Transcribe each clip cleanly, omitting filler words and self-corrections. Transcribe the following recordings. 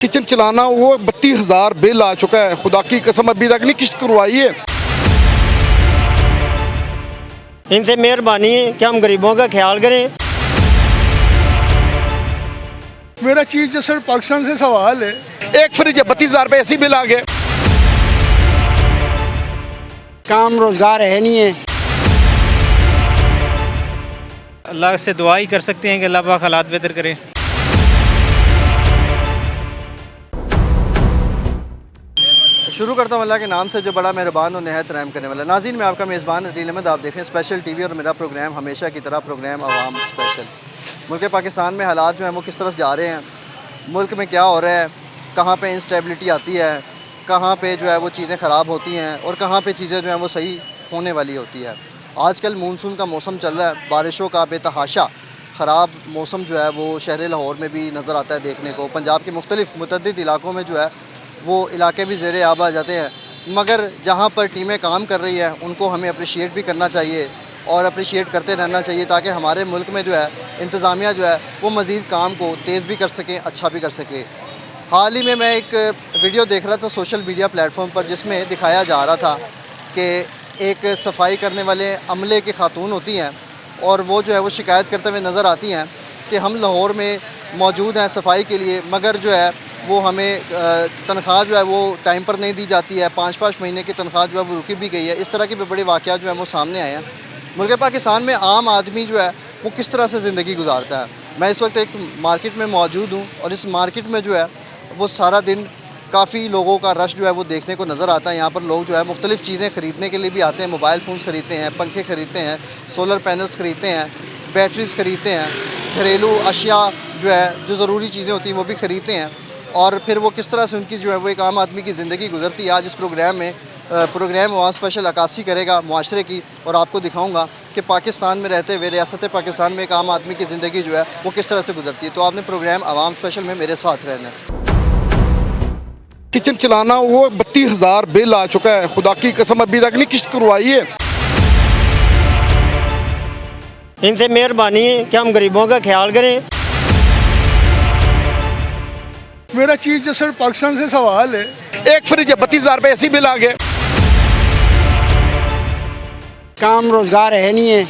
Kitchen चलाना वो 32,000 bill आ चुका है। खुदा की कसम अभी तक नहीं किस्त करवाई है। इनसे मेहरबानी है कि हम गरीबों का ख्याल करें। मेरा चीफ जस्टिस पाकिस्तान से सवाल है। एक फ्रिज है 32,000 रुपये ऐसी बिल आ गए। काम रोजगार है नहीं है। अल्लाह से दुआ ही कर सकते हैं कि अल्लाह पाक हालात बेहतर करे। शुरू करता हूँ अल्लाह के नाम से जो बड़ा मेहरबान और नहायत रहम करने वाला। नाज़रीन, मैं आपका मेज़बान अदील अहमद, आप देख रहे हैं स्पेशल टीवी और मेरा प्रोग्राम हमेशा की तरह प्रोग्राम आवाम स्पेशल। मुल्क पाकिस्तान में हालात जो हैं वो किस तरफ जा रहे हैं, मुल्क में क्या हो रहा है, कहाँ पे इंस्टेबिलिटी आती है, कहाँ पे जो है वो चीज़ें ख़राब होती हैं और कहाँ पे चीज़ें जो हैं वो सही होने वाली होती है। आजकल मानसून का मौसम चल रहा है, बारिशों का बेतहाशा ख़राब मौसम जो है वो शहर लाहौर में भी नज़र आता है देखने को। पंजाब के मुख्तलिफ़ मुतअद्दिद इलाकों में जो है वो इलाके भी ज़ेरे आब आ जाते हैं, मगर जहाँ पर टीमें काम कर रही हैं उनको हमें अप्रिशिएट भी करना चाहिए और अप्रिशिएट करते रहना चाहिए ताकि हमारे मुल्क में जो है इंतज़ामिया जो है वो मज़ीद काम को तेज़ भी कर सकें, अच्छा भी कर सके। हाल ही में मैं एक वीडियो देख रहा था सोशल मीडिया प्लेटफॉर्म पर, जिसमें दिखाया जा रहा था कि एक सफाई करने वाले अमले की खातून होती हैं और वो जो है वो शिकायत करते हुए नज़र आती हैं कि हम लाहौर में मौजूद हैं सफाई के लिए, मगर जो है वो हमें तनख्वाह जो है वो टाइम पर नहीं दी जाती है। 5-5 महीने की तनख्वाह जो है वो रुकी भी गई है। इस तरह के भी बड़े वाक़यात जो है वो सामने आए हैं। मुल्क पाकिस्तान में आम आदमी जो है वो किस तरह से ज़िंदगी गुजारता है। मैं इस वक्त एक मार्केट में मौजूद हूँ और इस मार्केट में जो है वो सारा दिन काफ़ी लोगों का रश जो है वो देखने को नज़र आता है। यहाँ पर लोग जो है मुख्तलिफ़ चीज़ें ख़रीदने के लिए भी आते हैं। मोबाइल फ़ोन्स ख़रीदते हैं, पंखे ख़रीदते हैं, सोलर पैनल्स ख़रीदते हैं, बैटरीज़ ख़रीदते हैं, घरेलू अशिया जो है जो ज़रूरी चीज़ें होती हैं वो भी ख़रीदते हैं। और फिर वो किस तरह से उनकी जो है वो एक आम आदमी की ज़िंदगी गुजरती है। आज इस प्रोग्राम में प्रोग्राम वहाँ स्पेशल अक्कासी करेगा मुआशरे की और आपको दिखाऊंगा कि पाकिस्तान में रहते हुए रियासत पाकिस्तान में एक आम आदमी की ज़िंदगी जो है वो किस तरह से गुजरती है। तो आपने प्रोग्राम आवाम स्पेशल में मेरे साथ रहना है। किचन चलाना वो 32,000 बिल आ चुका है। खुदा की कसम अभी तक नहीं किस्त करवाई है। इनसे मेहरबानी है कि हम गरीबों का ख्याल करें। मेरा चीफ जस्टिस पाकिस्तान से सवाल है। एक फ्रिज है 32,000 रुपये ऐसी बिल आ गए। काम रोजगार है नहीं है।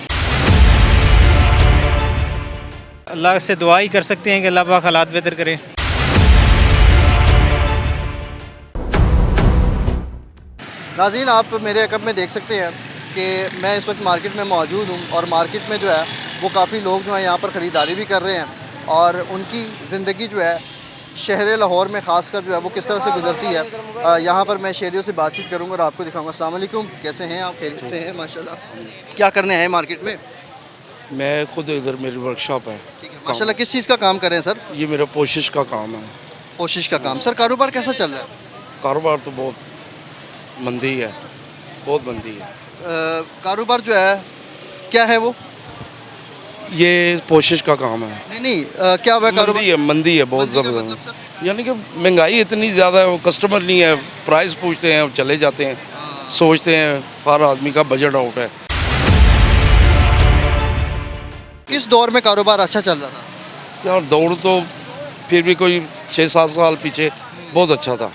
अल्लाह से दुआ ही कर सकते हैं कि अल्लाह पाक हालात बेहतर करे। नाज़रीन, आप मेरे अकब में देख सकते हैं कि मैं इस वक्त मार्केट में मौजूद हूँ और मार्केट में जो है वो काफ़ी लोग जो हैं यहाँ पर ख़रीदारी भी कर रहे हैं और उनकी ज़िंदगी जो है शहर लाहौर में ख़ासकर जो है वो किस तरह से गुजरती है। यहाँ पर मैं शहरियों से बातचीत करूँगा और आपको दिखाऊँगा। अस्सलाम वालेकुम, कैसे हैं आप? खैरियत से हैं? माशाल्लाह। क्या करने आए मार्केट में? मैं खुद इधर मेरी वर्कशॉप है। ठीक है, माशाल्लाह। किस चीज़ का काम कर रहे हैं सर? ये मेरा कोशिश का काम है। कोशिश का काम। सर, कारोबार कैसा चल रहा है? कारोबार तो बहुत मंदी है, बहुत मंदी है। कारोबार जो है क्या है वो? ये कोशिश का काम है। नहीं नहीं, क्या हुआ कारोबार? मंदी है बहुत मंदी का ज़बरदस्त। मतलब सर? यानी कि महंगाई इतनी ज़्यादा है, वो कस्टमर नहीं है, प्राइस पूछते हैं और चले जाते हैं, सोचते हैं हर आदमी का बजट आउट है। किस दौर में कारोबार अच्छा चल रहा था? यार दौड़ तो फिर भी कोई 6-7 साल पीछे बहुत अच्छा था।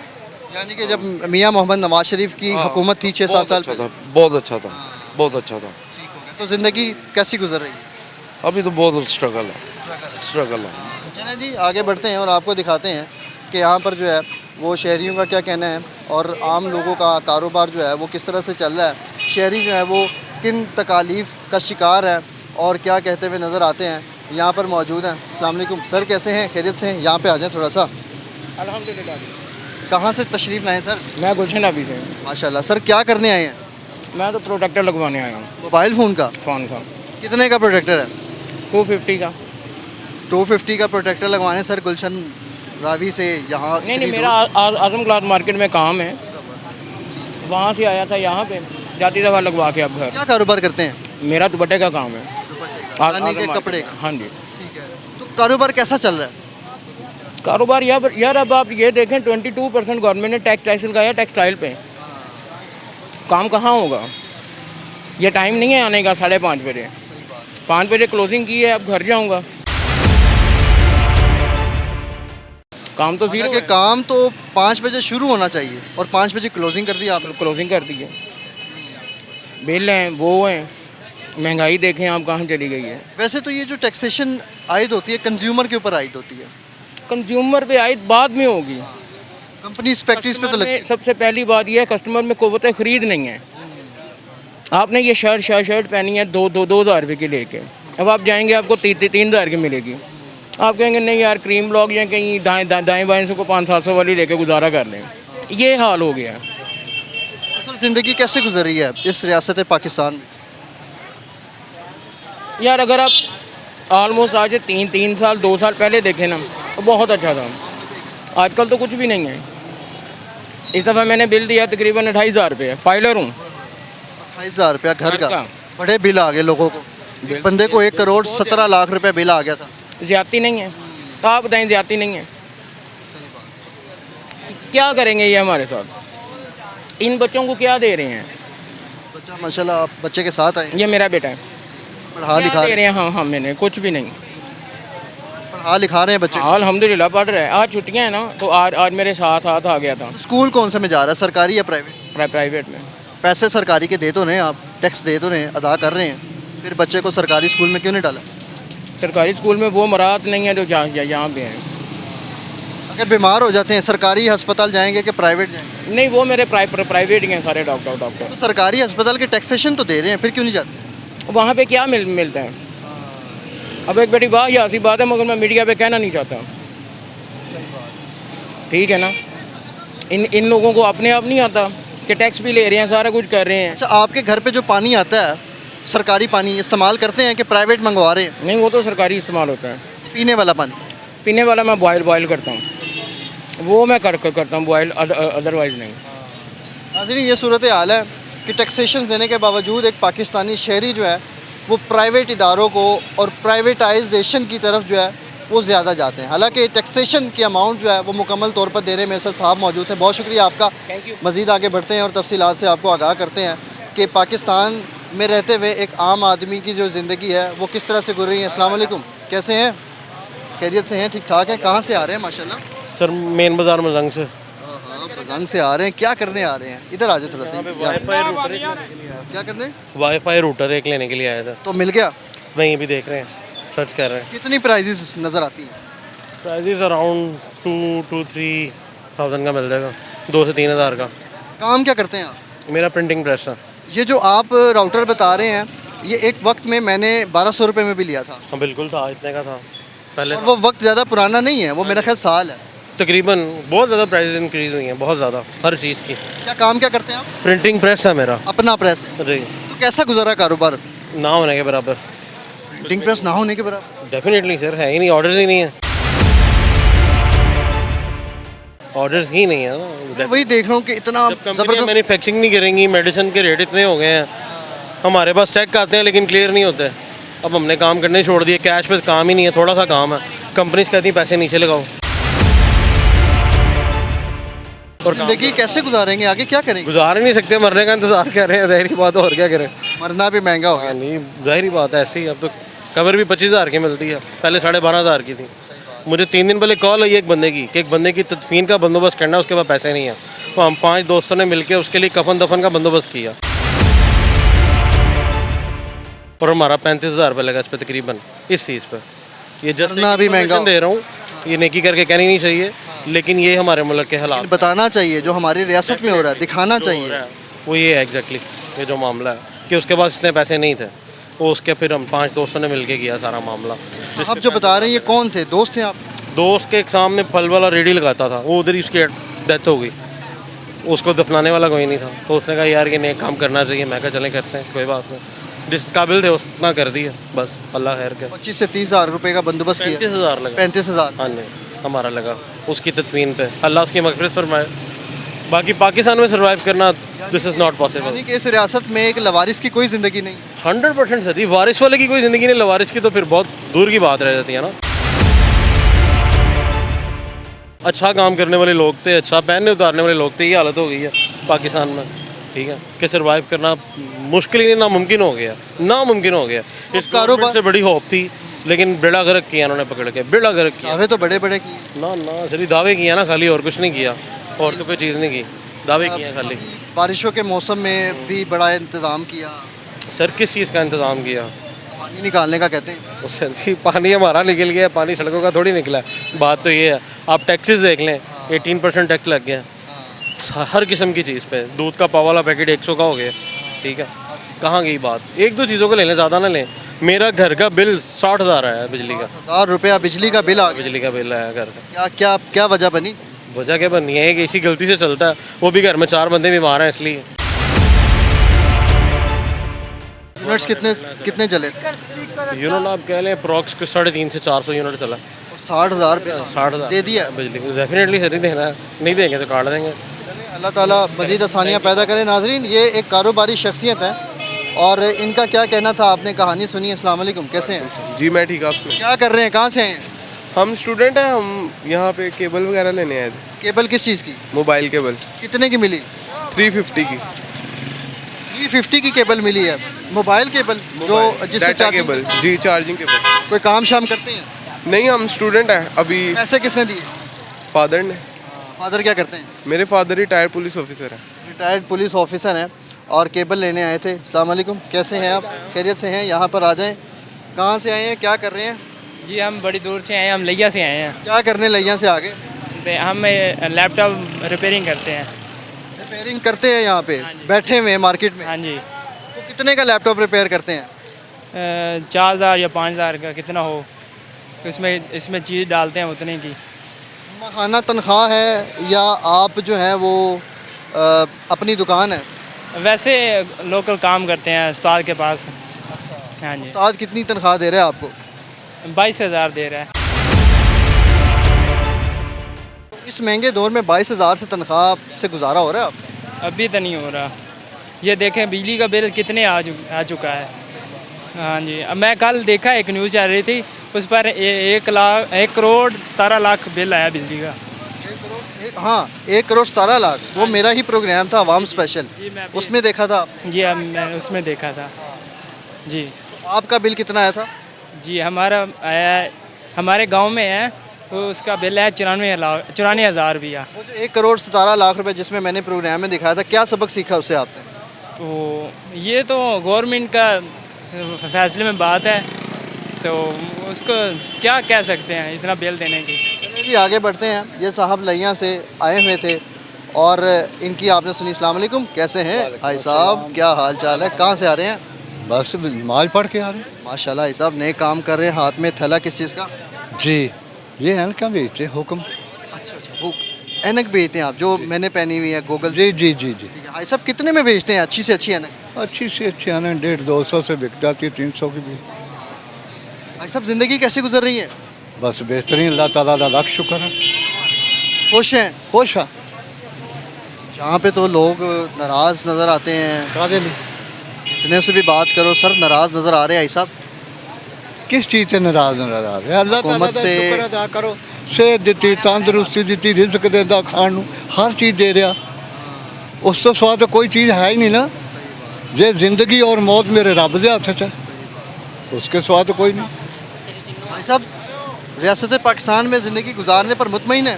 यानी कि जब मियां मोहम्मद नवाज शरीफ की हुकूमत थी 6-7 साल पहले। बहुत अच्छा था, बहुत अच्छा था। तो ज़िंदगी कैसी गुजर रही है? अभी तो बहुत स्ट्रगल है, स्ट्रगल है। चलें जी, आगे बढ़ते हैं और आपको दिखाते हैं कि यहाँ पर जो है वो शहरियों का क्या कहना है और आम लोगों का कारोबार जो है वो किस तरह से चल रहा है। शहरी जो है वो किन तकालीफ का शिकार है और क्या कहते हुए नज़र आते हैं। यहाँ पर मौजूद हैं। अस्सलाम वालेकुम सर, कैसे हैं? खैरियत से हैं? यहाँ पे आ जाएं थोड़ा सा। अल्हम्दुलिल्लाह। कहाँ से तशरीफ़ लाएँ सर? मैं गुलशन अभी से। माशाल्लाह। सर, क्या करने आए हैं? मैं तो प्रोटेक्टर लगवाने आया हूँ मोबाइल फ़ोन का। फ़ोन का। कितने का प्रोटेक्टर है? 250 का। 250 का प्रोटेक्टर लगवाने सर गुलशन रावी से यहाँ? नहीं, मेरा आजम क्लाथ मार्केट में काम है, वहाँ से आया था यहाँ पे, जाती दफ़ा लगवा के अब घर। क्या कारोबार करते हैं? मेरा दुपट्टे का काम है। यानी कि कपड़े का? हाँ जी। ठीक है। तो कारोबार कैसा चल रहा है? कारोबार यार अब आप ये देखें 22% गवर्नमेंट ने टैक्स लगाया टेक्सटाइल पे। काम कहाँ होगा? ये टाइम नहीं है आने का 5:30 बजे। 5 बजे क्लोजिंग की है, अब घर जाऊँगा। काम तो जीरो कि काम तो 5 बजे शुरू होना चाहिए और 5 बजे क्लोजिंग कर दी आपने। क्लोजिंग कर दी है। बिल हैं वो हैं, महंगाई देखें आप कहाँ चली गई है। वैसे तो ये जो टैक्सेशन आयद होती है कंज्यूमर के ऊपर आयद होती है, कंज्यूमर पे आयद बाद में होगी। कंपनीज फैक्ट्रीज पे तो लगती है। सबसे पहली बात यह है कस्टमर में क़ुव्वत ख़रीद नहीं है। आपने ये शर्ट पहनी है 2,000 रुपये की लेके, अब आप जाएंगे आपको 3,000 की मिलेगी। आप कहेंगे नहीं यार क्रीम ब्लॉक या कहीं दाएँ बाएँ से को 500-700 वाली लेके गुजारा कर लें। ये हाल हो गया। असल ज़िंदगी कैसे गुजर रही है इस रियासत पाकिस्तान में? यार अगर आप ऑलमोस्ट आज 3 साल 2 साल पहले देखें ना तो बहुत अच्छा था। आजकल तो कुछ भी नहीं है। इस दफ़ा मैंने बिल दिया तकरीबन 2,500 रुपये, फाइलर हूँ। 2,500 रुपया घर का, का। बड़े बिल आ गए लोगों को। एक बंदे को 1,17 लाख रुपए बिल आ गया था। ज़्यादती नहीं है, तो आप बताएं ज़्यादती नहीं है। क्या करेंगे ये हमारे साथ? इन बच्चों को क्या दे रहे हैं? बच्चा माशाल्लाह आप बच्चे के साथ आए, ये मेरा बेटा है। पढ़ा लिखा क्या दे रहे हैं? हाँ मैंने कुछ भी नहीं। पढ़ा लिखा रहे हैं बच्चे। हाँ अल्हम्दुलिल्लाह पढ़ रहा है। आज छुट्टियाँ हैं ना तो आज मेरे साथ आ गया था। तो स्कूल कौन से में जा रहा है, सरकारी या प्राइवेट? प्राइवेट में। पैसे सरकारी के दे तो रहे हैं, आप टैक्स दे तो रहे हैं, अदा कर रहे हैं, फिर बच्चे को सरकारी स्कूल में क्यों नहीं डाला? सरकारी स्कूल में वो मराहत नहीं है जो यहाँ पे हैं। अगर बीमार हो जाते हैं सरकारी अस्पताल जाएंगे कि प्राइवेट जाएंगे? नहीं वो मेरे प्राइवेट ही हैं सारे डॉक्टर। तो सरकारी अस्पताल के टैक्सेशन तो दे रहे हैं, फिर क्यों नहीं जाते? वहाँ पे क्या मिलता है? अब एक बड़ी बात यासी बात है मगर मैं मीडिया पे कहना नहीं चाहता। ठीक है ना, इन लोगों को अपने आप नहीं आता कि टैक्स भी ले रहे हैं, सारा कुछ कर रहे हैं। अच्छा, आपके घर पे जो पानी आता है सरकारी पानी इस्तेमाल करते हैं कि प्राइवेट मंगवा रहे हैं? नहीं वो तो सरकारी इस्तेमाल होता है। पीने वाला पानी? पीने वाला मैं बॉयल करता हूँ, वो मैं करता हूँ बॉयल, अदरवाइज़ नहीं। नाज़रीन ये सूरत हाल है कि टैक्सेशन देने के बावजूद एक पाकिस्तानी शहरी जो है वो प्राइवेट इदारों को और प्राइवेटाइजेशन की तरफ जो है वो ज़्यादा जाते हैं। हालांकि टैक्सेशन की अमाउंट जो है वो मुकम्मल तौर पर दे रहे हैं। मेरे साथ साहब मौजूद हैं, बहुत शुक्रिया आपका। मज़ीद आगे बढ़ते हैं और तफसीलात से आपको आगाह करते हैं कि पाकिस्तान में रहते हुए एक आम आदमी की जो ज़िंदगी है वो किस तरह से गुजर रही है। अस्सलाम वालेकुम, कैसे हैं? खैरियत से हैं? ठीक ठाक हैं? कहाँ से आ रहे हैं? माशाल्लाह सर मेन बाज़ार में जंग से। हाँ, बजंग से आ रहे हैं। क्या करने आ रहे हैं? इधर आ जाए थोड़ा सा। क्या करने? वाईफाई रूटर एक लेने के लिए आया था, तो मिल गया? वहीं भी देख रहे हैं, सर्च कर रहे हैं। कितनी प्राइजेस नज़र आती हैं? प्राइजेस अराउंड 2-3,000 का मिल जाएगा, 2 से 3 हज़ार का। काम क्या करते हैं आप? मेरा प्रिंटिंग प्रेस था। ये जो आप राउटर बता रहे हैं ये एक वक्त में मैंने 1,200 रुपये में भी लिया था। हाँ बिल्कुल था, इतने का था पहले। और वो वक्त ज़्यादा पुराना नहीं है, वो मेरा ख्याल साल है। तकरीबन बहुत ज़्यादा प्राइजेस इंक्रीज़ हुई हैं, बहुत ज़्यादा हर चीज़ की। क्या काम क्या करते हैं आप? प्रिंटिंग प्रेस है मेरा। अपना प्रेस है? जी। तो कैसा गुजारा कारोबार? ना होने के बराबर। प्रिंटिंग प्रेस ना होने के बराबर? डेफिनेटली सर, है ही नहीं, ऑर्डर्स ही नहीं है, ऑर्डर्स ही नहीं है ना। मैं वही देख रहा हूँ कि इतना ज़बरदस्त। मैन्युफैक्चरिंग नहीं करेंगी, मेडिसिन के रेट इतने हो गए हैं, हमारे पास चेक आते हैं लेकिन क्लियर नहीं होते। अब हमने काम करने छोड़ दिए, कैश पे काम ही नहीं है, थोड़ा सा काम है। कंपनीज कहती हैं पैसे नीचे लगाओ। और जिंदगी कैसे गुजारेंगे आगे, क्या करेंगे? गुजार ही नहीं सकते, मरने का इंतजार कर रहे हैं, ज़ाहिरी बात है, और क्या करें। मरना भी महंगा हो गया। नहीं ज़ाहिरी बात है, ऐसे ही। अब तो कवर भी 25,000 की मिलती है, पहले 12,500 की थी। मुझे 3 दिन पहले कॉल आई एक बंदे की कि एक बंदे की तदफीन का बंदोबस्त करना है, उसके पास पैसे नहीं है। तो हम 5 दोस्तों ने मिलकर उसके लिए कफन दफन का बंदोबस्त किया और हमारा 35,000 रुपये लगा इस पर तकरीबन, इस चीज़ पर। ये जस्ट भी महंगा दे रहा हूँ, ये नेकी करके कहनी नहीं चाहिए, लेकिन ये हमारे मुल्क के हालात बताना चाहिए जो हमारी रियासत में हो रहा है, दिखाना चाहिए। वो ये है एग्जैक्टली, ये जो मामला है कि उसके पास इतने पैसे नहीं थे, वो उसके फिर हम 5 दोस्तों ने मिलके किया सारा मामला। आप जो बता रहे हैं ये कौन थे? दोस्त थे आप? दोस्त के सामने फल वाला रेडी लगाता था, वो उधर ही उसकी डेथ हो गई, उसको दफनाने वाला कोई नहीं था। तो उसने कहा यार ये नए काम करना चाहिए। मैं कहा चलें करते हैं, कोई बात नहीं। जिस काबिल थे उतना कर दिया, बस अल्लाह खैर के। 25 से 30,000 रुपये का बंदोबस्त किया? 35,000 लगा। 35,000? हाँ नहीं, हमारा लगा उसकी तदफीन पे। अल्लाह उसकी मग़फ़िरत फरमाए। बाकी पाकिस्तान में सर्वाइव करना दिस इज़ नॉट पॉसिबल। यानी कि इस रियासत में एक लवारिस की कोई ज़िंदगी नहीं? 100% सर, ये वारिस वाले की कोई ज़िंदगी नहीं, लवारिस की तो फिर बहुत दूर की बात रह जाती है ना। अच्छा काम करने वाले लोग थे, अच्छा पहनने उतारने वाले लोग थे, ये हालत हो गई है पाकिस्तान में। ठीक है कि सर्वाइव करना मुश्किल ही नहीं, नामुमकिन हो गया, नामुमकिन हो गया। इस कारोबार से बड़ी होप थी लेकिन बेड़ा गर्क किया उन्होंने पकड़ के, बेड़ा गर्क किया। दावे तो बड़े बड़े किए, ना ना सिर्फ दावे किया ना खाली, और कुछ नहीं किया, और तो कोई चीज़ नहीं की, दावे किए हैं खाली। बारिशों के मौसम में भी बड़ा इंतज़ाम किया, सर किस चीज़ का इंतज़ाम किया? पानी निकालने का कहते हैं। उससे जी पानी हमारा निकल गया, पानी सड़कों का थोड़ी निकला है। बात तो ये है, आप टैक्सेस देख लें, 18% टैक्स लग गया हर किस्म की चीज़ पे। दूध का पाव वाला पैकेट 100 का हो गया, ठीक है, कहाँ गई बात? एक दो चीज़ों को ले लें, ज़्यादा ना लें। मेरा घर का बिल 60,000 आया है बिजली का, 1000 रुपया बिजली का बिल आ गया। बिजली का बिल आया घर का। क्या क्या क्या वजह बनी? वजह क्या बननी है, एक एसी गलती से चलता है, वो भी घर में 4 बंदे बीमार हैं इसलिए। यूनिट्स कितने कितने चले? यूनिट आप कह लें अप्रॉक्स 350 से 400 यूनिट चला। 60,000 रुपया 60,000 दे दिया। बिजली को डेफिनेटली सर ही देना है, नहीं देंगे तो काट देंगे। अल्लाह ताला मज़ीद आसानियाँ पैदा करें। नाजरीन, ये एक कारोबारी शख्सियत है और इनका क्या कहना था आपने कहानी सुनी। अस्सलाम वालेकुम, कैसे हैं? जी मैं ठीक, आप सुनाइए। क्या कर रहे हैं, कहाँ से हैं? हम स्टूडेंट हैं, हम यहाँ पे केबल वगैरह लेने आए थे। केबल किस चीज़ की? मोबाइल केबल कितने की मिली? 350 की 350 की केबल मिली है। मोबाइल केबल जो जिससे डाटा चार्जिंग केबल, जी चार्जिंग केबल। कोई काम शाम करते हैं? नहीं, हम स्टूडेंट हैं अभी। पैसे किसने दिए? फादर ने। फादर क्या करते हैं? मेरे फादर रिटायर्ड पुलिस ऑफिसर हैं। रिटायर्ड पुलिस ऑफिसर हैं और केबल लेने आए थे। अस्सलाम वालेकुम, कैसे हैं आप? खैरियत से हैं? यहाँ पर आ जाएं। कहाँ से आए हैं, क्या कर रहे हैं? जी हम बड़ी दूर से आए हैं, हम लिया से आए हैं। क्या करने लिया से आगे? हम लैपटॉप रिपेयरिंग करते हैं। रिपेयरिंग करते हैं यहाँ पे बैठे हुए हैं मार्केट में? हाँ जी। तो कितने का लैपटॉप रिपेयर करते हैं? 4,000 या 5,000 का कितना हो, इसमें चीज़ डालते हैं उतने की। माहाना तनख्वाह है या आप जो है वो अपनी दुकान है? वैसे लोकल काम करते हैं उस्ताद के पास। हाँ जी। उस्ताद कितनी तनख्वाह दे रहे हैं आपको? 22,000 दे रहा है। इस महंगे दौर में 22,000 से तनख्वाह से गुजारा हो रहा है आपका? अभी तो नहीं हो रहा। ये देखें बिजली का बिल कितने आ चुका है। हाँ जी, अब मैं कल देखा एक न्यूज़ आ रही थी, उस पर 1 करोड़ 17 लाख बिल आया बिजली का। हाँ, 1 करोड़ 17 लाख। वो मेरा ही प्रोग्राम था अवाम स्पेशल, उसमें देखा था आपने? जी हाँ, मैंने उसमें देखा था जी। आपका बिल कितना आया था? जी हमारा आया, हमारे गांव में है वो, उसका बिल है 94,000 रुपया। वो जो 1 करोड़ 17 लाख रुपए जिसमें मैंने प्रोग्राम में दिखाया था, क्या सबक सीखा उससे आपने? तो ये तो गवर्नमेंट का फैसले में बात है, तो उसको क्या कह सकते हैं इतना बिल देने की। चलिए जी आगे बढ़ते हैं। ये साहब लैया से आए हुए थे और इनकी आपने सुनी। अस्सलाम वालेकुम, कैसे हैं भाई साहब, क्या हाल चाल है? कहाँ से आ रहे हैं? बस नमाज पढ़ के आ रहे हैं। माशाल्लाह, भाई साहब नए काम कर रहे हैं। हाथ में थैला किस चीज़ का? जी, ये ऐनका बेचते हुक्म। अच्छा, वो ऐनक बेचते हैं आप जो मैंने पहनी हुई है गोगल? जी जी जी जी। भाई साहब कितने में बेचते हैं अच्छी से अच्छी ऐनक? अच्छी से अच्छी आना 150-200 से बिक जाती है, 300 की भी। भाई साहब ज़िंदगी कैसे गुजर रही है? बस बेहतरीन, अल्लाह ताला का लाख शुक्र है। खुश हैं? खुश है। यहाँ पे तो लोग नाराज़ नज़र आते हैं। कादे लिए इतने से भी बात करो, सर नाराज़ नज़र आ रहे हैं भाई साहब। किस चीज़ से नाराज नजर आ रहे हैं? अल्लाह ताला हुकूमत का से- शुक्र अदा करो। सेहत दी, तंदुरुस्ती दी, रिज़्क देता खाण नूं, हर चीज़ दे रहा। उस तो स्वाद तो कोई चीज़ है ही नहीं ना। जे जिंदगी और मौत मेरे रब के हथ च है, उसके स्वाद तो कोई नहीं। भाई साहब रियासत पाकिस्तान में ज़िंदगी गुजारने पर मुतमईन है?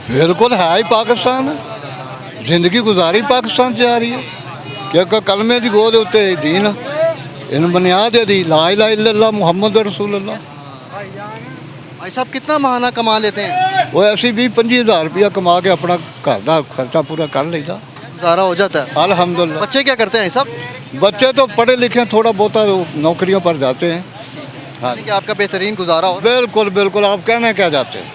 बिल्कुल है ही पाकिस्तान है। जिंदगी गुजारी पाकिस्तान से आ रही है क्योंकि कलमे की गोद उत्ते दीन है, इन बुनियाद है दी ला इलाहा इल्लल्लाह मुहम्मद रसूलुल्लाह। भाई साहब कितना महाना कमा लेते हैं? वो ऐसी 20-25 हज़ार रुपया कमा के अपना घर का खर्चा पूरा कर लेता, गुजारा हो जाता है अल्हम्दुलिल्लाह। बच्चे क्या करते हैं साहब? बच्चे तो पढ़े लिखे थोड़ा बहुत नौकरियों पर जाते हैं। हाँ, कि आपका बेहतरीन गुजारा हो? बिल्कुल बिल्कुल। आप कहना क्या चाहते हैं,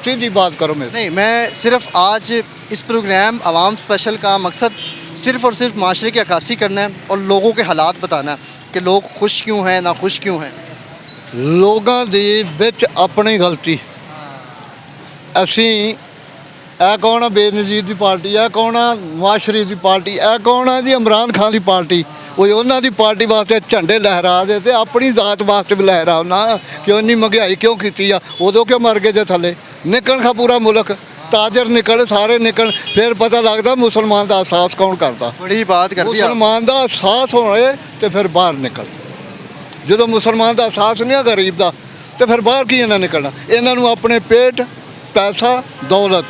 सीधी बात करो मेरे से। नहीं, मैं सिर्फ आज इस प्रोग्राम अवाम स्पेशल का मकसद सिर्फ और सिर्फ माशरे की अक्कासी करना है और लोगों के हालात बताना है कि लोग खुश क्यों हैं, ना खुश क्यों हैं। लोगों ਦੀ ਵਿੱਚ ਆਪਣੀ ਗਲਤੀ। ਅਸੀਂ ਇਹ ਕੌਣ ਆ ਬੇਨਜ਼ੀਰ ਦੀ ਪਾਰਟੀ, ਇਹ ਕੌਣ ਆ ਨਵਾਜ਼ ਸ਼ਰੀਫ ਦੀ ਪਾਰਟੀ, ਇਹ ਕੌਣ ਆ ਜੀ ਇਮਰਾਨ ਖਾਨ ਦੀ ਪਾਰਟੀ। ਉਹ ਉਹਨਾਂ ਦੀ ਪਾਰਟੀ ਵਾਸਤੇ ਝੰਡੇ ਲਹਿਰਾ ਦੇ ਤੇ ਆਪਣੀ ਜ਼ਾਤ ਵਾਸਤੇ ਵੀ ਲਹਿਰਾਓ ਨਾ। ਕਿਉਂ ਇੰਨੀ ਮਹਿੰਗਾਈ ਕਿਉਂ ਕੀਤੀ ਆ? ਉਦੋਂ ਕਿਉਂ ਮਰ ਗਏ ਜੇ ਥੱਲੇ ਨਿਕਲ ਖਾ ਪੂਰਾ ਮੁਲਕ ਤਾਜਰ ਨਿਕਲ ਸਾਰੇ ਨਿਕਲ, ਫਿਰ ਪਤਾ ਲੱਗਦਾ ਮੁਸਲਮਾਨ ਦਾ ਅਹਿਸਾਸ ਕੌਣ ਕਰਦਾ। बड़ी बात कर दी आप। ਮੁਸਲਮਾਨ ਦਾ ਅਹਿਸਾਸ ਹੋਏ ਤੇ ਫਿਰ ਬਾਹਰ ਨਿਕਲ। ਜਦੋਂ ਮੁਸਲਮਾਨ ਦਾ ਅਹਿਸਾਸ ਨਹੀਂ ਆ ਗਰੀਬ ਦਾ ਤੇ ਫਿਰ ਬਾਹਰ ਕੀ ਇਹਨਾਂ ਨਿਕਲਣਾ। ਇਹਨਾਂ ਨੂੰ ਆਪਣੇ ਪੇਟ, ਪੈਸਾ, ਦੌਲਤ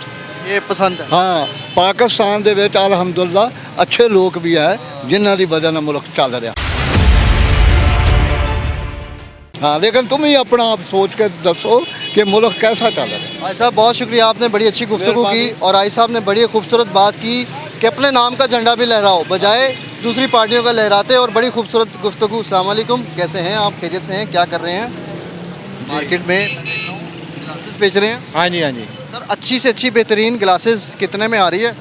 ये पसंद है। ਹਾਂ ਪਾਕਿਸਤਾਨ ਦੇ ਵਿੱਚ ਅਲਹਮਦੁਲਿਲਾ ਅੱਛੇ ਲੋਕ ਵੀ ਹੈ ਜਿਨ੍ਹਾਂ ਦੀ ਵਜ੍ਹਾ ਨਾਲ ਮੁਲਕ ਚੱਲ ਰਿਹਾ। हाँ लेकिन तुम ही अपना आप सोच के दसो कि मुल्क कैसा चल रहा है। भाई साहब बहुत शुक्रिया, आपने बड़ी अच्छी गुफ्तगू की और आई साहब ने बड़ी खूबसूरत बात की कि अपने नाम का झंडा भी लहराओ बजाय दूसरी पार्टियों का लहराते, और बड़ी खूबसूरत गुफ्तगू। अस्सलाम वालेकुम, कैसे हैं आप? खैरियत से हैं? क्या कर रहे हैं? मार्केट में ग्लासेस बेच रहे हैं? हाँ जी, हाँ जी। सर अच्छी से अच्छी बेहतरीन ग्लासेस कितने में आ रही है?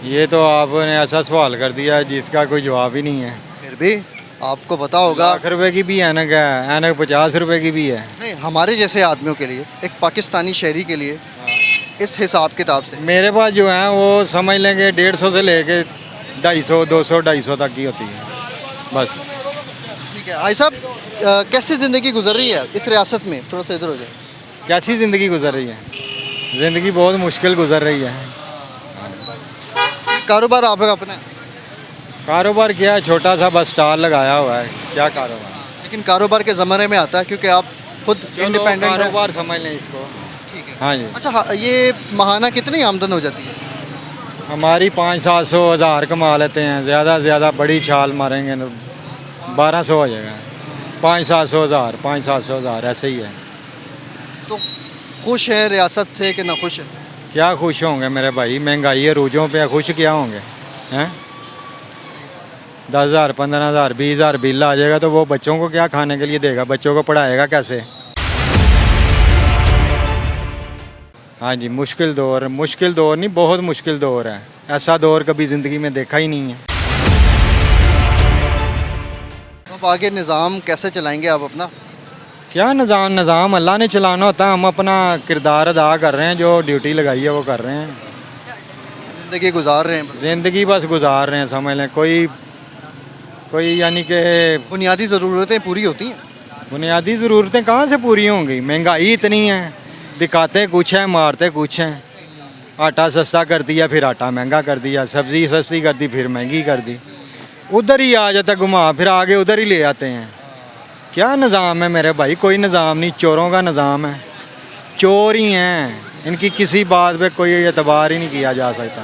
ये तो आपने ऐसा सवाल कर दिया जिसका कोई जवाब ही नहीं है। फिर भी आपको पता होगा। लाख रुपए की भी ऐनक है, ऐनक 50 रुपए की भी है। नहीं, हमारे जैसे आदमियों के लिए, एक पाकिस्तानी शहरी के लिए इस हिसाब किताब से मेरे पास जो है वो समझ लेंगे 150 से लेके 250, 200, 250 तक की होती है बस। ठीक है भाई साहब, कैसी ज़िंदगी गुजर रही है इस रियासत में? थोड़ा सा इधर हो जाए। कैसी ज़िंदगी गुजर रही है? ज़िंदगी बहुत मुश्किल गुजर रही है। कारोबार आपका अपना है? कारोबार क्या है, छोटा सा बस स्टॉल लगाया हुआ है। क्या कारोबार? लेकिन कारोबार के ज़माने में आता है क्योंकि आप खुद इंडिपेंडेंट हैं। कारोबार समझ लें इसको। ठीक है। हाँ जी। अच्छा हाँ, ये माहाना कितनी आमदन हो जाती है? हमारी 500-700 हज़ार कमा लेते हैं, ज़्यादा से ज़्यादा बड़ी छाल मारेंगे 1200 हो जाएगा। 500-700 हज़ार, 500-700 हज़ार ऐसे ही है। तो खुश है रियासत से कि ना खुश है? क्या खुश होंगे मेरे भाई, महंगाई अरूजों पे, खुश क्या होंगे हैं? 10,000, 15,000, 20,000 बिल आ जाएगा तो वो बच्चों को क्या खाने के लिए देगा? बच्चों को पढ़ाएगा कैसे? हाँ जी, मुश्किल दौर नहीं, बहुत मुश्किल दौर है। ऐसा दौर कभी ज़िंदगी में देखा ही नहीं है। अब आगे निज़ाम कैसे चलाएंगे आप अपना? क्या निज़ाम अल्लाह ने चलाना होता है। हम अपना किरदार अदा कर रहे हैं, जो ड्यूटी लगाई है वो कर रहे हैं। ज़िंदगी गुजार रहे हैं? ज़िंदगी बस गुजार रहे हैं समझ लें। कोई यानी कि बुनियादी ज़रूरतें पूरी होती हैं? बुनियादी ज़रूरतें कहाँ से पूरी होंगी? महंगाई इतनी है, दिखाते कुछ है, मारते कुछ हैं। आटा सस्ता कर दिया, फिर आटा महंगा कर दिया, सब्ज़ी सस्ती कर दी, फिर महंगी कर दी। उधर ही आ जाता घुमा फिर आगे उधर ही ले आते हैं। क्या निज़ाम है मेरे भाई? कोई निज़ाम नहीं, चोरों का निज़ाम है। चोर ही हैं, इनकी किसी बात पे कोई एतबार ही नहीं किया जा सकता।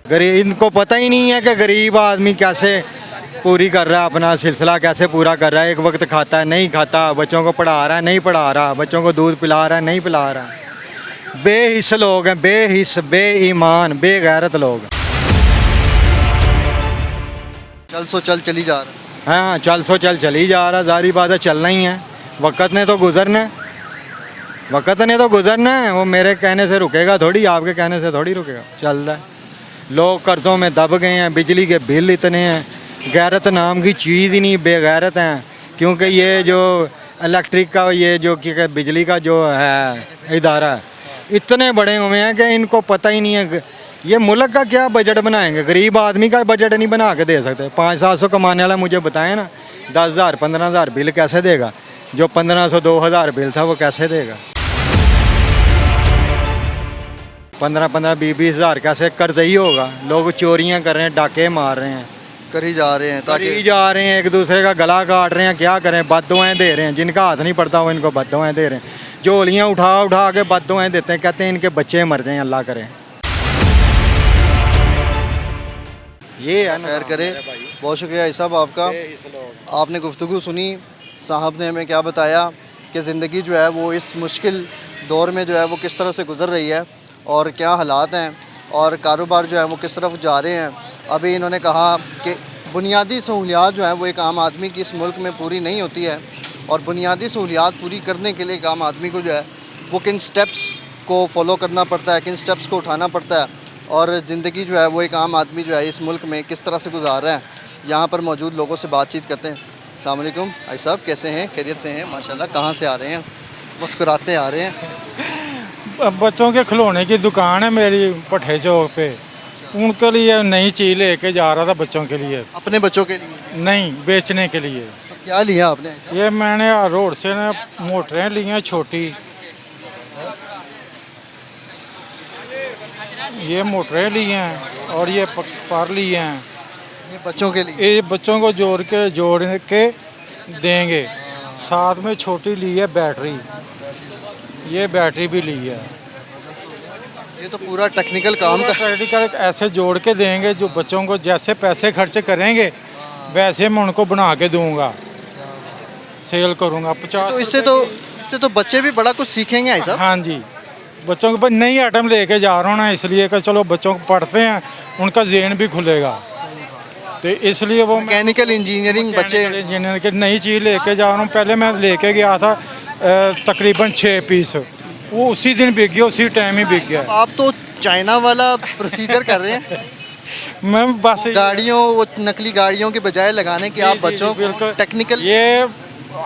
गरीब, इनको पता ही नहीं है कि गरीब आदमी कैसे पूरी कर रहा है, अपना सिलसिला कैसे पूरा कर रहा है। एक वक्त खाता है, नहीं खाता, बच्चों को पढ़ा रहा है, नहीं पढ़ा रहा, बच्चों को दूध पिला रहा है, नहीं पिला रहा। बेहिस लोग हैं, बेहिस, बेईमान, बेगैरत लोग। चल सो चल चली जा रहा है। हाँ, चल सो चल चली जा रहा, जारी बात है, चलना ही है। वक़्त ने तो गुजरना है, वक़्त ने तो गुजरना है। वो मेरे कहने से रुकेगा थोड़ी, आपके कहने से थोड़ी रुकेगा। चल रहा है। लोग कर्ज़ों में दब गए हैं, बिजली के बिल इतने हैं, गैरत नाम की चीज़ ही नहीं, बेगैरत हैं। क्योंकि ये जो इलेक्ट्रिक का, ये जो कि बिजली का जो है इदारा है, इतने बड़े हुए हैं कि इनको पता ही नहीं है ये मुल्क का क्या बजट बनाएंगे। गरीब आदमी का बजट नहीं बना के दे सकते। 500-700 कमाने वाला मुझे बताएं ना, 10,000, 15,000 बिल कैसे देगा? जो 1500, 2,000 बिल था वो कैसे देगा? 15-15, 20-20 हज़ार कैसे कर्ज ही होगा? लोग चोरियां कर रहे हैं, डाके मार रहे हैं, करी जा रहे हैं, करी जा रहे हैं, एक दूसरे का गला काट रहे हैं। क्या करें? बद्दुआएं दे रहे हैं। जिनका हाथ नहीं पड़ता वो इनको बद्दुआएं दे रहे हैं। झोलियाँ उठा उठा के बद्दुआएं देते हैं, कहते हैं इनके बच्चे मर जाएं, अल्लाह करे। ये है ना। खैर करे। बहुत शुक्रिया भाई साहब आपका। आपने गुफ्तगू सुनी, साहब ने हमें क्या बताया कि ज़िंदगी जो है वो इस मुश्किल दौर में जो है वो किस तरह से गुजर रही है और क्या हालात हैं और कारोबार जो है वो किस तरफ जा रहे हैं। अभी इन्होंने कहा कि बुनियादी सहूलियात जो है वो एक आम आदमी की इस मुल्क में पूरी नहीं होती है, और बुनियादी सहूलियात पूरी करने के लिए एक आम आदमी को जो है वो किन स्टेप्स को फॉलो करना पड़ता है, किन स्टेप्स को उठाना पड़ता है, और ज़िंदगी जो है वो एक आम आदमी जो है इस मुल्क में किस तरह से गुजार रहा है। यहाँ पर मौजूद लोगों से बातचीत करते हैं। अस्सलाम वालेकुम भाई साहब, कैसे हैं? खैरियत से हैं? माशाल्लाह। कहाँ से आ रहे हैं? मुस्कुराते आ रहे हैं। बच्चों के खिलौने की दुकान है मेरी भट्टे चौक पे, उनके लिए नई चीज़ लेके जा रहा था बच्चों के लिए। अपने बच्चों के लिए? नहीं, बेचने के लिए। तो क्या लिया आपने? ये मैंने रोड से ना मोटरें ली हैं छोटी, ये मोटरें ली हैं और ये पर ली हैं, ये बच्चों के लिए? ये बच्चों को जोड़ के देंगे। साथ में छोटी ली है बैटरी, ये बैटरी भी ली है। ये तो पूरा टेक्निकल काम का टेक्निकल ऐसे जोड़ के देंगे, जो बच्चों को जैसे पैसे खर्च करेंगे वैसे मैं उनको बना के दूंगा, सेल करूंगा। 50 तो इससे तो बच्चे भी बड़ा कुछ सीखेंगे ऐसा? हाँ जी, बच्चों के नई आइटम लेके जा रहा हूँ ना, इसलिए कि चलो बच्चों को पढ़ते हैं, उनका ज़हन भी खुलेगा, तो इसलिए वो मैकेनिकल इंजीनियरिंग बच्चे इंजीनियर की नई चीज़ लेके जा रहा हूँ। पहले मैं लेके गया था तकरीबन 6 पीस, वो उसी दिन बिक गया, उसी टाइम ही बिक गया। आप तो चाइना वाला प्रोसीजर कर रहे हैं। मैं बस गाड़ियों, वो नकली गाड़ियों के बजाय लगाने के आप बच्चों को टेक्निकल। ये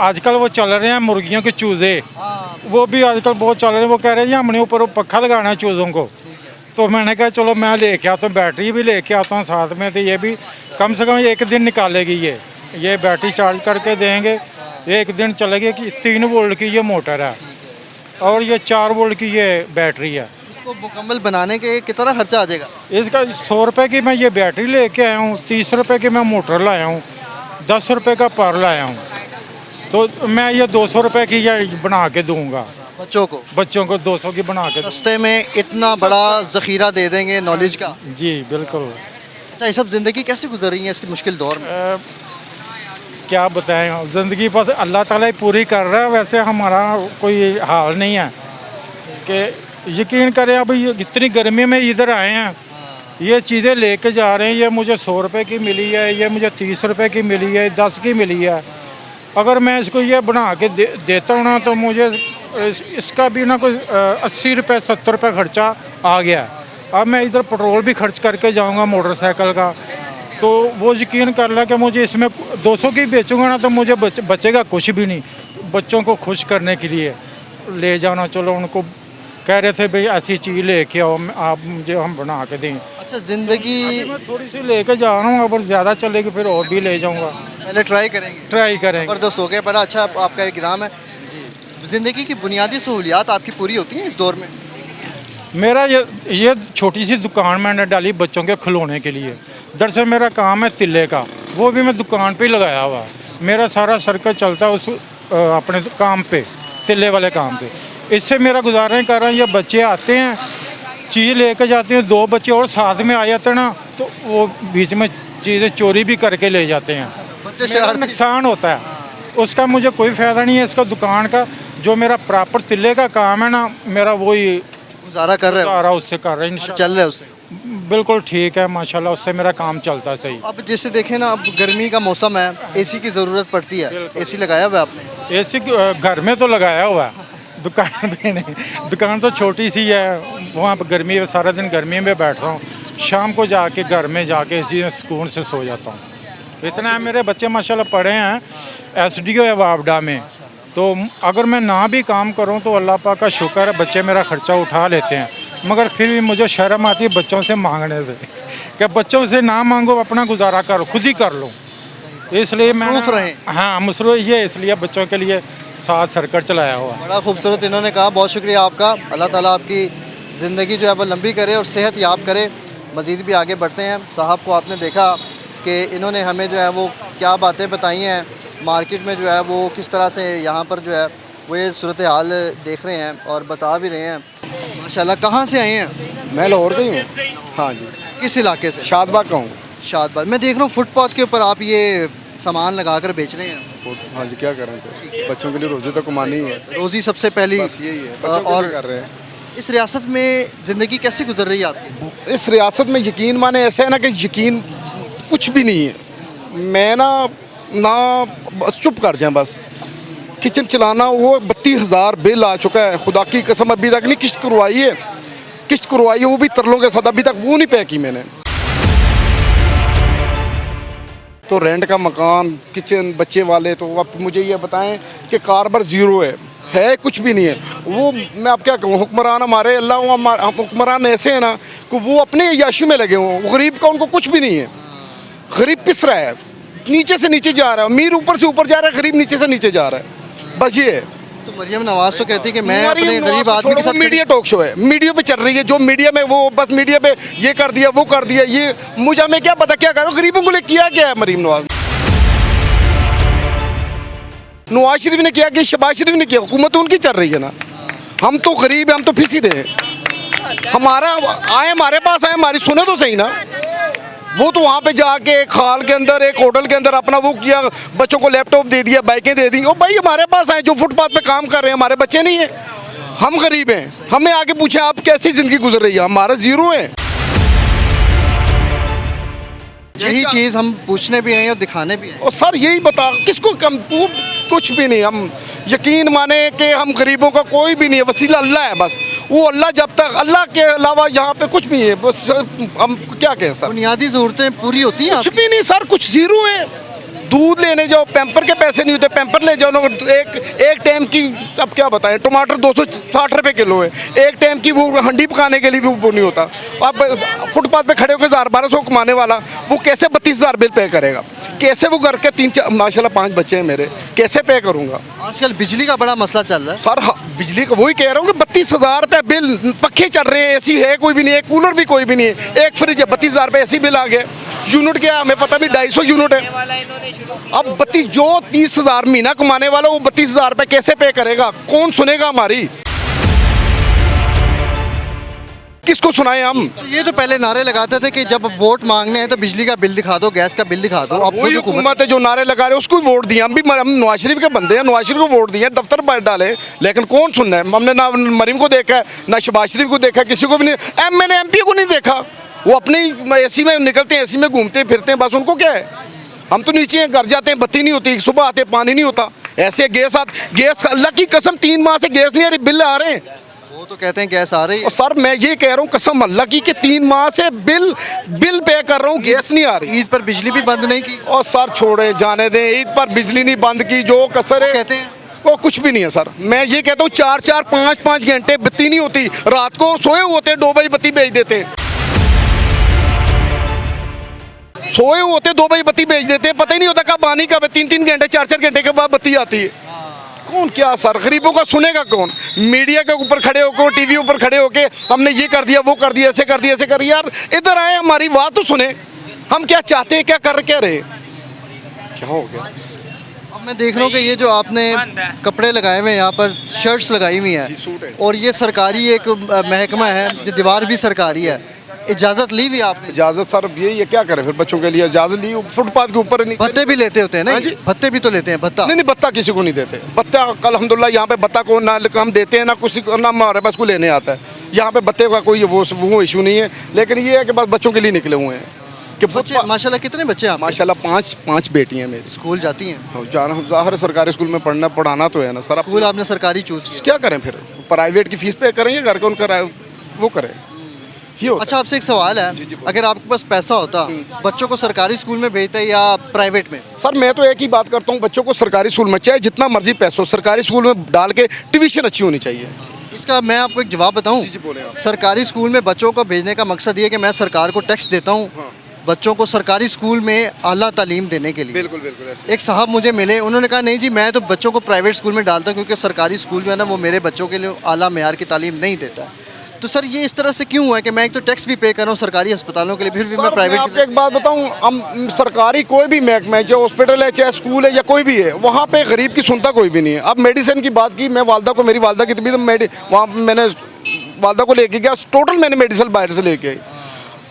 आजकल वो चल रहे हैं मुर्गियों के चूजे, वो भी आजकल बहुत चल रहे हैं। वो कह रहे हैं हमने ऊपर वो पक्खा लगाना है चूज़ों को, तो मैंने कहा चलो मैं लेके आता हूँ, बैटरी भी लेके आता हूँ साथ में, तो ये भी कम से कम 1 दिन निकालेगी। ये बैटरी चार्ज करके देंगे, 1 दिन चलेगी। कि 3 वोल्ट की ये मोटर है और ये 4 वोल्ट की ये बैटरी है। इसको मुकम्मल बनाने के कितना खर्चा आ जाएगा? इसका 100 रुपये की मैं ये बैटरी लेके आया हूँ, 30 रुपये की मैं मोटर लाया हूँ, 10 रुपये का पर लाया हूँ, तो मैं ये 200 रुपये की ये बना के दूंगा बच्चों को 200 की बना के। सस्ते में इतना बड़ा ज़ख़ीरा दे देंगे नॉलेज का। जी बिल्कुल। अच्छा, ये सब ज़िंदगी कैसे गुजर रही है इसके मुश्किल दौर में? क्या बताएं, ज़िंदगी बस अल्लाह ताला ही पूरी कर रहा है, वैसे हमारा कोई हाल नहीं है। कि यकीन करें, अब इतनी गर्मी में इधर आए हैं, ये चीज़ें लेके जा रहे हैं। ये मुझे 100 रुपये की मिली है, ये मुझे 30 रुपये की मिली है, 10 की मिली है। अगर मैं इसको ये बना के देता हूँ ना, तो मुझे इसका भी ना कोई 80 रुपये 70 रुपये खर्चा आ गया। अब मैं इधर पेट्रोल भी खर्च करके जाऊँगा मोटरसाइकिल का, तो वो यकीन कर ला कि मुझे इसमें 200 की बेचूँगा ना, तो मुझे बचेगा कुछ भी नहीं। बच्चों को खुश करने के लिए ले जाना, चलो उनको कह रहे थे भाई ऐसी चीज़ लेके आओ, आप मुझे हम बना के दें। अच्छा, ज़िंदगी मैं थोड़ी सी लेके जा रहा हूँ, अगर ज़्यादा चलेगी फिर और भी ले जाऊँगा। पहले ट्राई करेंगे। ज़बरदस्त हो गया, बड़ा अच्छा आपका एग्ज़ाम है। ज़िंदगी की बुनियादी सहूलियात आपकी पूरी होती हैं इस दौर में? मेरा ये छोटी सी दुकान मैंने डाली बच्चों के खिलौने के लिए। दरअसल मेरा काम है तिल्ले का, वो भी मैं दुकान पे ही लगाया हुआ है। मेरा सारा सर्कल चलता है उस अपने काम पे, तिल्ले वाले काम पे। इससे मेरा गुजारा कर रहा हूँ। ये बच्चे आते हैं, चीज़ लेके जाते हैं, 2 बच्चे और साथ में आ जाते हैं ना, तो वो बीच में चीज़ें चोरी भी करके ले जाते हैं। मेरा नुकसान होता है, उसका मुझे कोई फ़ायदा नहीं है। इसका दुकान का जो मेरा प्रॉपर तिल्ले का काम है ना, मेरा वही गुजारा कर रहे हो? उससे कर रहे हैं, चल रहा है उससे? बिल्कुल ठीक है माशाल्लाह, उससे मेरा काम चलता है सही। अब जैसे देखें ना, अब गर्मी का मौसम है, एसी की ज़रूरत पड़ती है। एसी लगाया हुआ है आपने? एसी घर में तो लगाया हुआ है, दुकान पे नहीं। दुकान तो छोटी सी है, वहाँ पर गर्मी है, सारा दिन गर्मी में बैठता हूँ, शाम को जाके घर में जाके इसी सुकून से सो जाता हूँ। इतना है। मेरे बच्चे माशाल्लाह पढ़े हैं, SDO है वावडा में, तो अगर मैं ना भी काम करूं तो अल्लाह पाक का शुक्र है, बच्चे मेरा ख़र्चा उठा लेते हैं। मगर फिर भी मुझे शर्म आती है बच्चों से मांगने से, कि बच्चों से ना मांगो, अपना गुजारा करो, खुद ही कर लो। इसलिए मैं हाँ मसरूफ़ ये इसलिए बच्चों के लिए साथ सर्कल चलाया हुआ। बड़ा खूबसूरत इन्होंने कहा, बहुत शुक्रिया आपका। अल्लाह ताला आपकी ज़िंदगी जो है वो लंबी करे और सेहत याब करे। मज़ीद भी आगे बढ़ते हैं। साहब को आपने देखा कि इन्होंने हमें जो है वो क्या बातें बताई हैं, मार्केट में जो है वो किस तरह से यहाँ पर जो है वो ये सूरत हाल देख रहे हैं और बता भी रहे हैं। माशाल्लाह। कहाँ से आए हैं? मैं लाहौर गई हूँ। हाँ जी। किस इलाके से? शादबाग का हूँ। शादबाग। मैं देख रहा हूँ फुटपाथ के ऊपर आप ये सामान लगा कर बेच रहे हैं। हाँ जी, क्या करें, बच्चों के लिए रोज़ी तो कमानी ही है। रोज़ी सबसे पहली यही है, और कर रहे हैं। इस रियासत में ज़िंदगी कैसे गुजर रही है आपकी? इस रियासत में यकीन माने ऐसा है ना कि यकीन कुछ भी नहीं है। मैं ना बस चुप कर जाएं, बस किचन चलाना, वो 32,000 बिल आ चुका है। खुदा की कसम अभी तक नहीं किस्त करवाई है, वो भी तरलों के साथ, अभी तक वो नहीं पे की मैंने। तो रेंट का मकान, किचन, बच्चे वाले, तो अब मुझे ये बताएं कि कारबर ज़ीरो है कुछ भी नहीं है। वो मैं अब क्या कहूँ, हुक्मरान हमारे अल्लाह हुक्मरान ऐसे हैं ना कि वो अपने याशू में लगे हुए, गरीब का उनको कुछ भी नहीं है। गरीब पिस रहा है, नीचे से नीचे जा रहा है, अमीर ऊपर से ऊपर जा रहा है, गरीब नीचे से नीचे जा रहा है। बस ये तो मरियम नवाज तो कहती है कि मैं मरियम अपने नवाज गरीब को आदमी छोड़ो, के साथ वो मीडिया टॉक शो है, मीडिया पे चल रही है, जो मीडिया में वो बस मीडिया पे ये कर दिया वो कर दिया, ये मुझे हमें क्या पता क्या करो, गरीबों को लिए किया क्या है मरियम नवाज। नवाज शरीफ ने किया कि शहबाज शरीफ ने किया, हुकूमत उनकी चल रही है ना। हम तो गरीब हैं, हम तो फिसी रहे, हमारा आए हमारे पास आए, हमारी सुने तो सही ना। वो तो वहाँ पे जाके एक हॉल के अंदर एक होटल के अंदर अपना वो किया, बच्चों को लैपटॉप दे दिया, बाइकें दे दी। ओ भाई हमारे पास आए जो फुटपाथ पे काम कर रहे हैं, हमारे बच्चे नहीं हैं, हम गरीब हैं, हमें आके पूछे आप कैसी ज़िंदगी गुजर रही है, हमारा ज़ीरो है। यही चीज़ हम पूछने भी हैं और दिखाने भी हैं। और सर यही बता किसको कम, वो कुछ भी नहीं, हम यकीन माने कि हम गरीबों का कोई भी नहीं है, वसीला अल्लाह है बस। वो अल्लाह जब तक, अल्लाह के अलावा यहाँ पे कुछ नहीं है, बस हम क्या कहें सर। बुनियादी ज़रूरतें पूरी होती हैं कुछ भी नहीं सर, कुछ जीरो है। दूध लेने जाओ, पैम्पर के पैसे नहीं होते, पैम्पर ले जाओ ना, एक टाइम की अब क्या बताएं, टमाटर 260 रुपये किलो है, एक टाइम की वो हंडी पकाने के लिए भी वो नहीं होता। अब फुटपाथ पे खड़े होकर 1000-1200 कमाने वाला वो कैसे 32,000 बिल पे करेगा, कैसे वो घर के 3-4 माशाल्लाह 5 बच्चे हैं मेरे, कैसे पे करूँगा। आजकल बिजली का बड़ा मसला चल रहा है सर बिजली का वही कह रहा हूँ कि 32,000 रुपये बिल, पखे चल रहे हैं, एसी है कोई भी नहीं है, कूलर भी कोई भी नहीं है, एक फ्रिज है, 32,000 रुपये एसी बिल आ गया। यूनिट क्या हमें पता भी 250 यूनिट है। अब 32 जो 30,000 महीना कमाने वाला वो 32,000 रुपये कैसे पे करेगा, कौन सुनेगा हमारी, किसको सुनाए हम। तो ये तो पहले नारे लगाते थे कि जब वोट मांगने हैं तो बिजली का बिल दिखा दो, गैस का बिल दिखा दो। अब वही हुकूमत है जो नारे लगा रहे उसको वोट दिए, हम भी हम नवाज शरीफ के बंदे हैं, नवाज शरीफ को वोट दिए, दफ्तर पर डाले, लेकिन कौन सुनना है। हमने ना मरीम को देखा है, ना शहबाज शरीफ को देखा, किसी को भी नहीं, मैंने MP को नहीं देखा, वो अपने AC में निकलते हैं, AC में घूमते फिरते हैं, बस उनको क्या है। हम तो नीचे घर जाते हैं, बत्ती नहीं होती, सुबह आते पानी नहीं होता, ऐसे गैस अल्लाह की कसम 3 माह से गैस नहीं आ रही, बिल आ रहे हैं। वो तो कहते हैं गैस आ रही है। और सर मैं ये कह रहा हूँ कसम अल्लाह की कि 3 माह से बिल पे कर रहा हूँ, गैस नहीं आ रही। ईद पर बिजली भी बंद नहीं की। और सर छोड़े जाने दें, ईद पर बिजली नहीं बंद की, जो कसर है कहते हैं वो कुछ भी नहीं है सर। मैं ये कहता हूँ 4-4 5-5 घंटे बत्ती नहीं होती, रात को सोए होते 2 बजे बत्ती भेज देते, सोए होते 2 बजे बत्ती भेज देते, पता ही नहीं होता कब आनी कब है, 3-3 घंटे 4-4 घंटे के बाद बत्ती आती है। कौन क्या सर, गरीबों का सुनेगा कौन। मीडिया के ऊपर खड़े होकर, टीवी ऊपर खड़े होकर हमने ये कर दिया वो कर दिया, ऐसे कर दिया ऐसे कर, यार इधर आए हमारी बात तो सुने, हम क्या चाहते हैं, क्या कर क्या रहे, क्या हो गया। अब मैं देख रहा हूँ कि ये जो आपने कपड़े लगाए हुए हैं, यहाँ पर शर्ट्स लगाई हुई हैं, और ये सरकारी एक महकमा है, जो दीवार भी सरकारी है, इजाज़त ली हुई आपने? इजाज़त सर ये क्या करें फिर, बच्चों के लिए इजाज़त ली, फुटपाथ के ऊपर नहीं। भत्ते भी लेते होते हैं ना? हाँ जी, भत्ते भी तो लेते हैं। भत्ता नहीं भत्ता किसी को नहीं देते, भत्ता अल्हम्दुलिल्लाह यहाँ पे भत्ता को ना हम देते हैं, ना कुछ ना हमारे पास को लेने आता है, यहाँ पे भत्ते का कोई वो इशू नहीं है। लेकिन ये है कि बस बच्चों के लिए निकले हुए हैं कि बच्चे माशाल्लाह कितने बच्चे हैं? माशाल्लाह 5 बेटियाँ मेरी। स्कूल जाती हैं? जाना ज़ाहिर सरकारी स्कूल में पढ़ाना तो है ना सर। स्कूल आपने सरकारी चूज़ किया, क्या करें फिर, प्राइवेट की फीस पे करेंगे, घर का उनका वो करें। अच्छा आपसे एक सवाल है, अगर आपके पास पैसा होता, बच्चों को सरकारी स्कूल में भेजते या प्राइवेट में? सर मैं तो एक ही बात करता हूँ, बच्चों को सरकारी स्कूल में, चाहे जितना मर्जी पैसा हो, सरकारी स्कूल में डाल के ट्यूशन अच्छी होनी चाहिए। इसका मैं आपको एक जवाब बताऊँ। सरकारी स्कूल में बच्चों को भेजने का मकसद ये कि मैं सरकार को टैक्स देता हूँ बच्चों को सरकारी स्कूल में आला तालीम देने के लिए। बिल्कुल बिल्कुल ऐसे। एक साहब मुझे मिले, उन्होंने कहा नहीं जी मैं तो बच्चों को प्राइवेट स्कूल में डालता हूँ क्योंकि सरकारी स्कूल जो है ना वो मेरे बच्चों के लिए आला मेयार की तालीम नहीं देता। तो सर ये इस तरह से क्यों हुआ कि मैं एक तो टैक्स भी पे कर रहा हूँ सरकारी अस्पतालों के लिए, फिर भी मैं प्राइवेट। आपको एक बात बताऊँ, हम सरकारी कोई भी महकमा है, चाहे हॉस्पिटल है चाहे स्कूल है या कोई भी है, वहाँ पे गरीब की सुनता कोई भी नहीं है। अब मेडिसिन की बात की, मैं वालदा को, मेरी वालदा की तबीयत, वहाँ मैंने वालदा को लेके गया, टोटल मैंने मेडिसिन बाहर से लेके आई,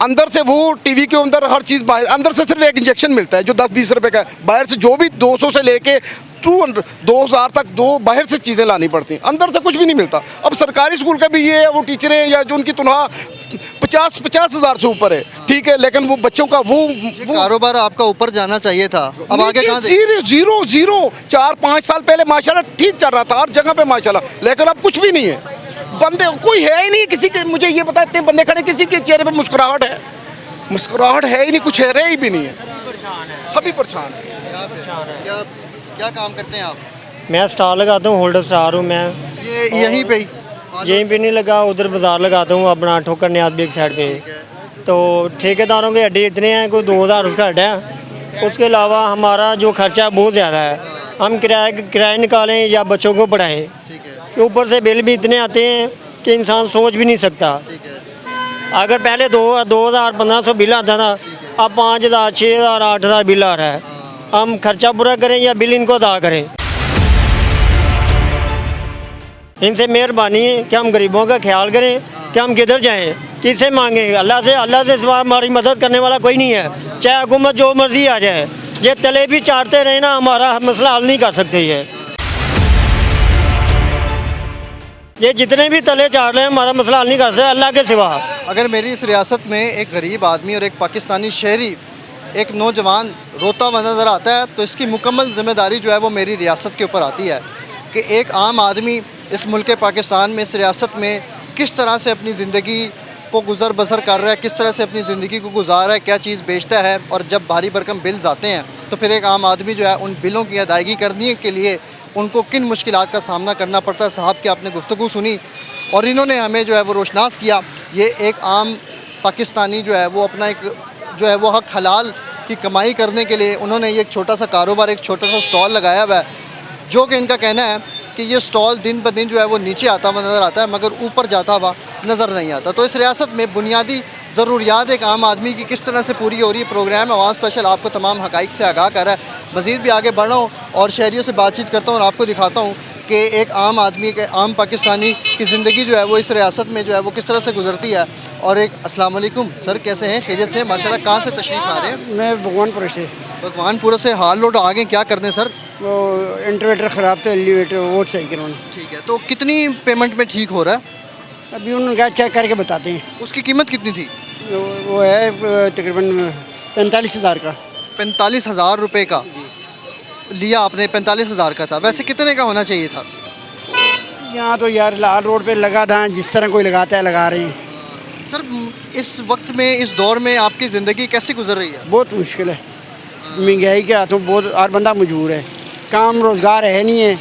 अंदर से वो टीवी के अंदर हर चीज़ बाहर, अंदर से सिर्फ एक इंजेक्शन मिलता है जो 10-20 रुपए का है, बाहर से जो भी 200 से लेके 2000 तक बाहर से चीज़ें लानी पड़ती हैं, अंदर से कुछ भी नहीं मिलता। अब सरकारी स्कूल का भी ये है, वो टीचरें या जो उनकी तनख्वाह 50 हज़ार से ऊपर है, ठीक है, लेकिन वो बच्चों का वो कारोबार आपका ऊपर जाना चाहिए था, अब आगे कहाँ? जीरो 4-5 साल पहले माशाल्लाह ठीक चल रहा था हर जगह पे माशाल्लाह, लेकिन अब कुछ भी नहीं है, बंदे कोई है ही नहीं किसी के। मुझे ये पता है इतने बंदे खड़े, किसी के चेहरे पे मुस्कुराहट है ही नहीं, कुछ है रहे ही भी नहीं है, सभी परेशान है। क्या काम करते हैं आप? मैं स्टाल लगाता हूँ, होल्डर स्टार हूँ मैं। ये यहीं पे ही? यहीं पे नहीं लगा, उधर बाजार लगाता हूँ अपना, ठोकर न्याज भी एक साइड पे। तो ठेकेदारों के अड्डे इतने हैं, कोई 2000 उसका अड्डा है, उसके अलावा हमारा जो खर्चा बहुत ज़्यादा है, हम किराया निकालें या बच्चों को पढ़ाएं। ठीक है, ऊपर से बिल भी इतने आते हैं कि इंसान सोच भी नहीं सकता। ठीक है, अगर पहले 2000 1500 बिल आता था, अब 5000 6000 8000 बिल आ रहा है। हम खर्चा पूरा करें या बिल इनको अदा करें। इनसे मेहरबानी है कि हम गरीबों का ख्याल करें कि हम किधर जाएं, किससे मांगें। अल्लाह से सिवा हमारी मदद करने वाला कोई नहीं है। चाहे हुकूमत जो मर्जी आ जाए, ये तले भी चाटते रहे ना, हमारा मसला हल नहीं कर सकते। ये जितने भी तले चाट रहे हैं, हमारा मसला हल नहीं कर सकते अल्लाह के सिवा। अगर मेरी इस रियासत में एक गरीब आदमी और एक पाकिस्तानी शहरी, एक नौजवान रोता हुआ नज़र आता है, तो इसकी मुकम्मल ज़िम्मेदारी जो है वो मेरी रियासत के ऊपर आती है कि एक आम आदमी इस मुल्क पाकिस्तान में, इस रियासत में किस तरह से अपनी ज़िंदगी को गुज़र बसर कर रहा है, किस तरह से अपनी ज़िंदगी को गुजार रहा है, क्या चीज़ बेचता है। और जब भारी भरकम बिल्स आते हैं तो फिर एक आम आदमी जो है उन बिलों की अदायगी करने के लिए उनको किन मुश्किलात का सामना करना पड़ता है। साहब की आपने गुफ्तगू सुनी और इन्होंने हमें जो है वो रोशनास किया। ये एक आम पाकिस्तानी जो है वो अपना एक जो है वो हक हलाल की कमाई करने के लिए उन्होंने ये एक छोटा सा कारोबार, एक छोटा सा स्टॉल लगाया हुआ है, जो कि इनका कहना है कि ये स्टॉल दिन ब दिन जो है वो नीचे आता हुआ नज़र आता है, मगर ऊपर जाता हुआ नज़र नहीं आता। तो इस रियासत में बुनियादी ज़रूरियात एक आम आदमी की किस तरह से पूरी हो रही है। प्रोग्राम आवाम स्पेशल आपको तमाम हक़ाइक़ से आगाह कर रहा है। मज़ीद भी आगे बढ़ रहा हूँ और शहरियों से बातचीत करता हूँ और आपको दिखाता हूँ कि एक आम आदमी के, आम पाकिस्तानी की ज़िंदगी जो है वो इस रियासत में जो है वो किस तरह से गुजरती है। और एक अस्सलाम वालेकुम सर, कैसे हैं? खैरियत से? माशाल्लाह। कहाँ से तशरीफ़ ला रहे हैं? मैं भगवानपुर से। भगवानपुर से हाल लोड आगे क्या करते हैं सर? वो इंटरवेटर ख़राब था, एलिवेटर वो सही करवाना। ठीक है, तो कितनी पेमेंट में ठीक हो रहा है? अभी उन्होंने कहा चेक करके बताते हैं। उसकी कीमत कितनी थी? वो है तकरीबन 45,000 का। 45,000 रुपये का लिया आपने? 45,000 का था, वैसे कितने का होना चाहिए था? यहाँ तो यार लाल रोड पे लगा था, जिस तरह कोई लगाता है लगा रहे हैं। सर इस वक्त में, इस दौर में आपकी ज़िंदगी कैसे गुजर रही है? बहुत मुश्किल है, महंगाई के हाथों बहुत हर बंदा मजबूर है। काम रोज़गार है नहीं है,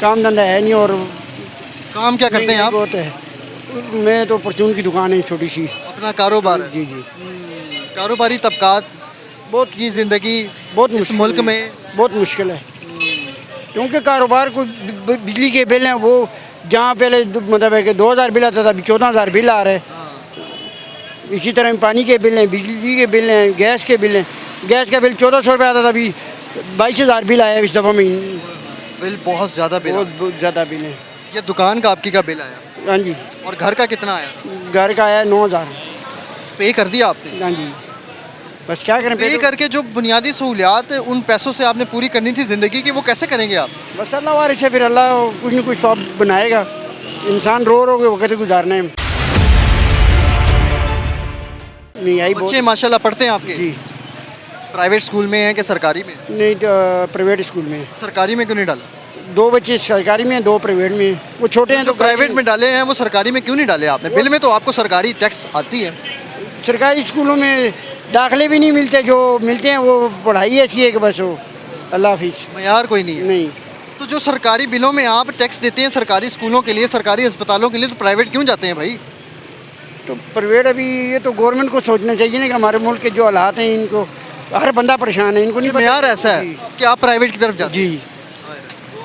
काम धंधा है नहीं। और काम क्या करते हैं आप? बहुत है। मैं तो परचून की दुकान है छोटी सी, अपना कारोबार है? जी जी। कारोबारी तबकात बहुत की ज़िंदगी बहुत इस मुल्क में बहुत मुश्किल है, क्योंकि कारोबार को बिजली के बिल हैं वो जहाँ पहले मतलब है कि 2000 बिल आता था, अभी 14,000 बिल आ रहे हैं। इसी तरह पानी के बिल हैं, बिजली के बिल हैं, गैस के बिल हैं। गैस का बिल 1400 रुपये आता था, अभी 22,000 बिल आया इस दफ़ा में। बिल बहुत ज़्यादा बिल, बहुत ज़्यादा बिल है। ये दुकान का आपकी का बिल आया? हाँ जी। और घर का कितना आया? घर का आया 9,000। पे कर दिया आपने? हाँ जी, बस क्या करें। पे करके जो बुनियादी सहूलियात उन पैसों से आपने पूरी करनी थी ज़िंदगी की, वो कैसे करेंगे आप? बस अल्लाह वाले से, फिर अल्लाह कुछ न कुछ सब बनाएगा। इंसान रो के वक्त गुजारना है। महंगाई बच्चे माशाल्लाह पढ़ते हैं आपके? जी। प्राइवेट स्कूल में हैं कि सरकारी में? नहीं, प्राइवेट स्कूल में। सरकारी में क्यों नहीं डाला? 2 बच्चे सरकारी में, 2 प्राइवेट में। वो छोटे हैं जो प्राइवेट में डाले हैं वो सरकारी में क्यों नहीं डाले आपने? बिल में तो आपको सरकारी टैक्स आती है। सरकारी स्कूलों में दाखिले भी नहीं मिलते, जो मिलते हैं वो पढ़ाई ऐसी है कि बस वो अल्लाह हाफिज़, मयार कोई नहीं है। नहीं। तो जो सरकारी बिलों में आप टैक्स देते हैं सरकारी स्कूलों के लिए, सरकारी अस्पतालों के लिए, तो प्राइवेट क्यों जाते हैं भाई? तो प्राइवेट अभी ये तो गवर्नमेंट को सोचना चाहिए ना कि हमारे मुल्क के जो हालात हैं, इनको हर बंदा परेशान है, इनको नहीं पता। मयार ऐसा है कि आप प्राइवेट की तरफ जाते हैं? जी।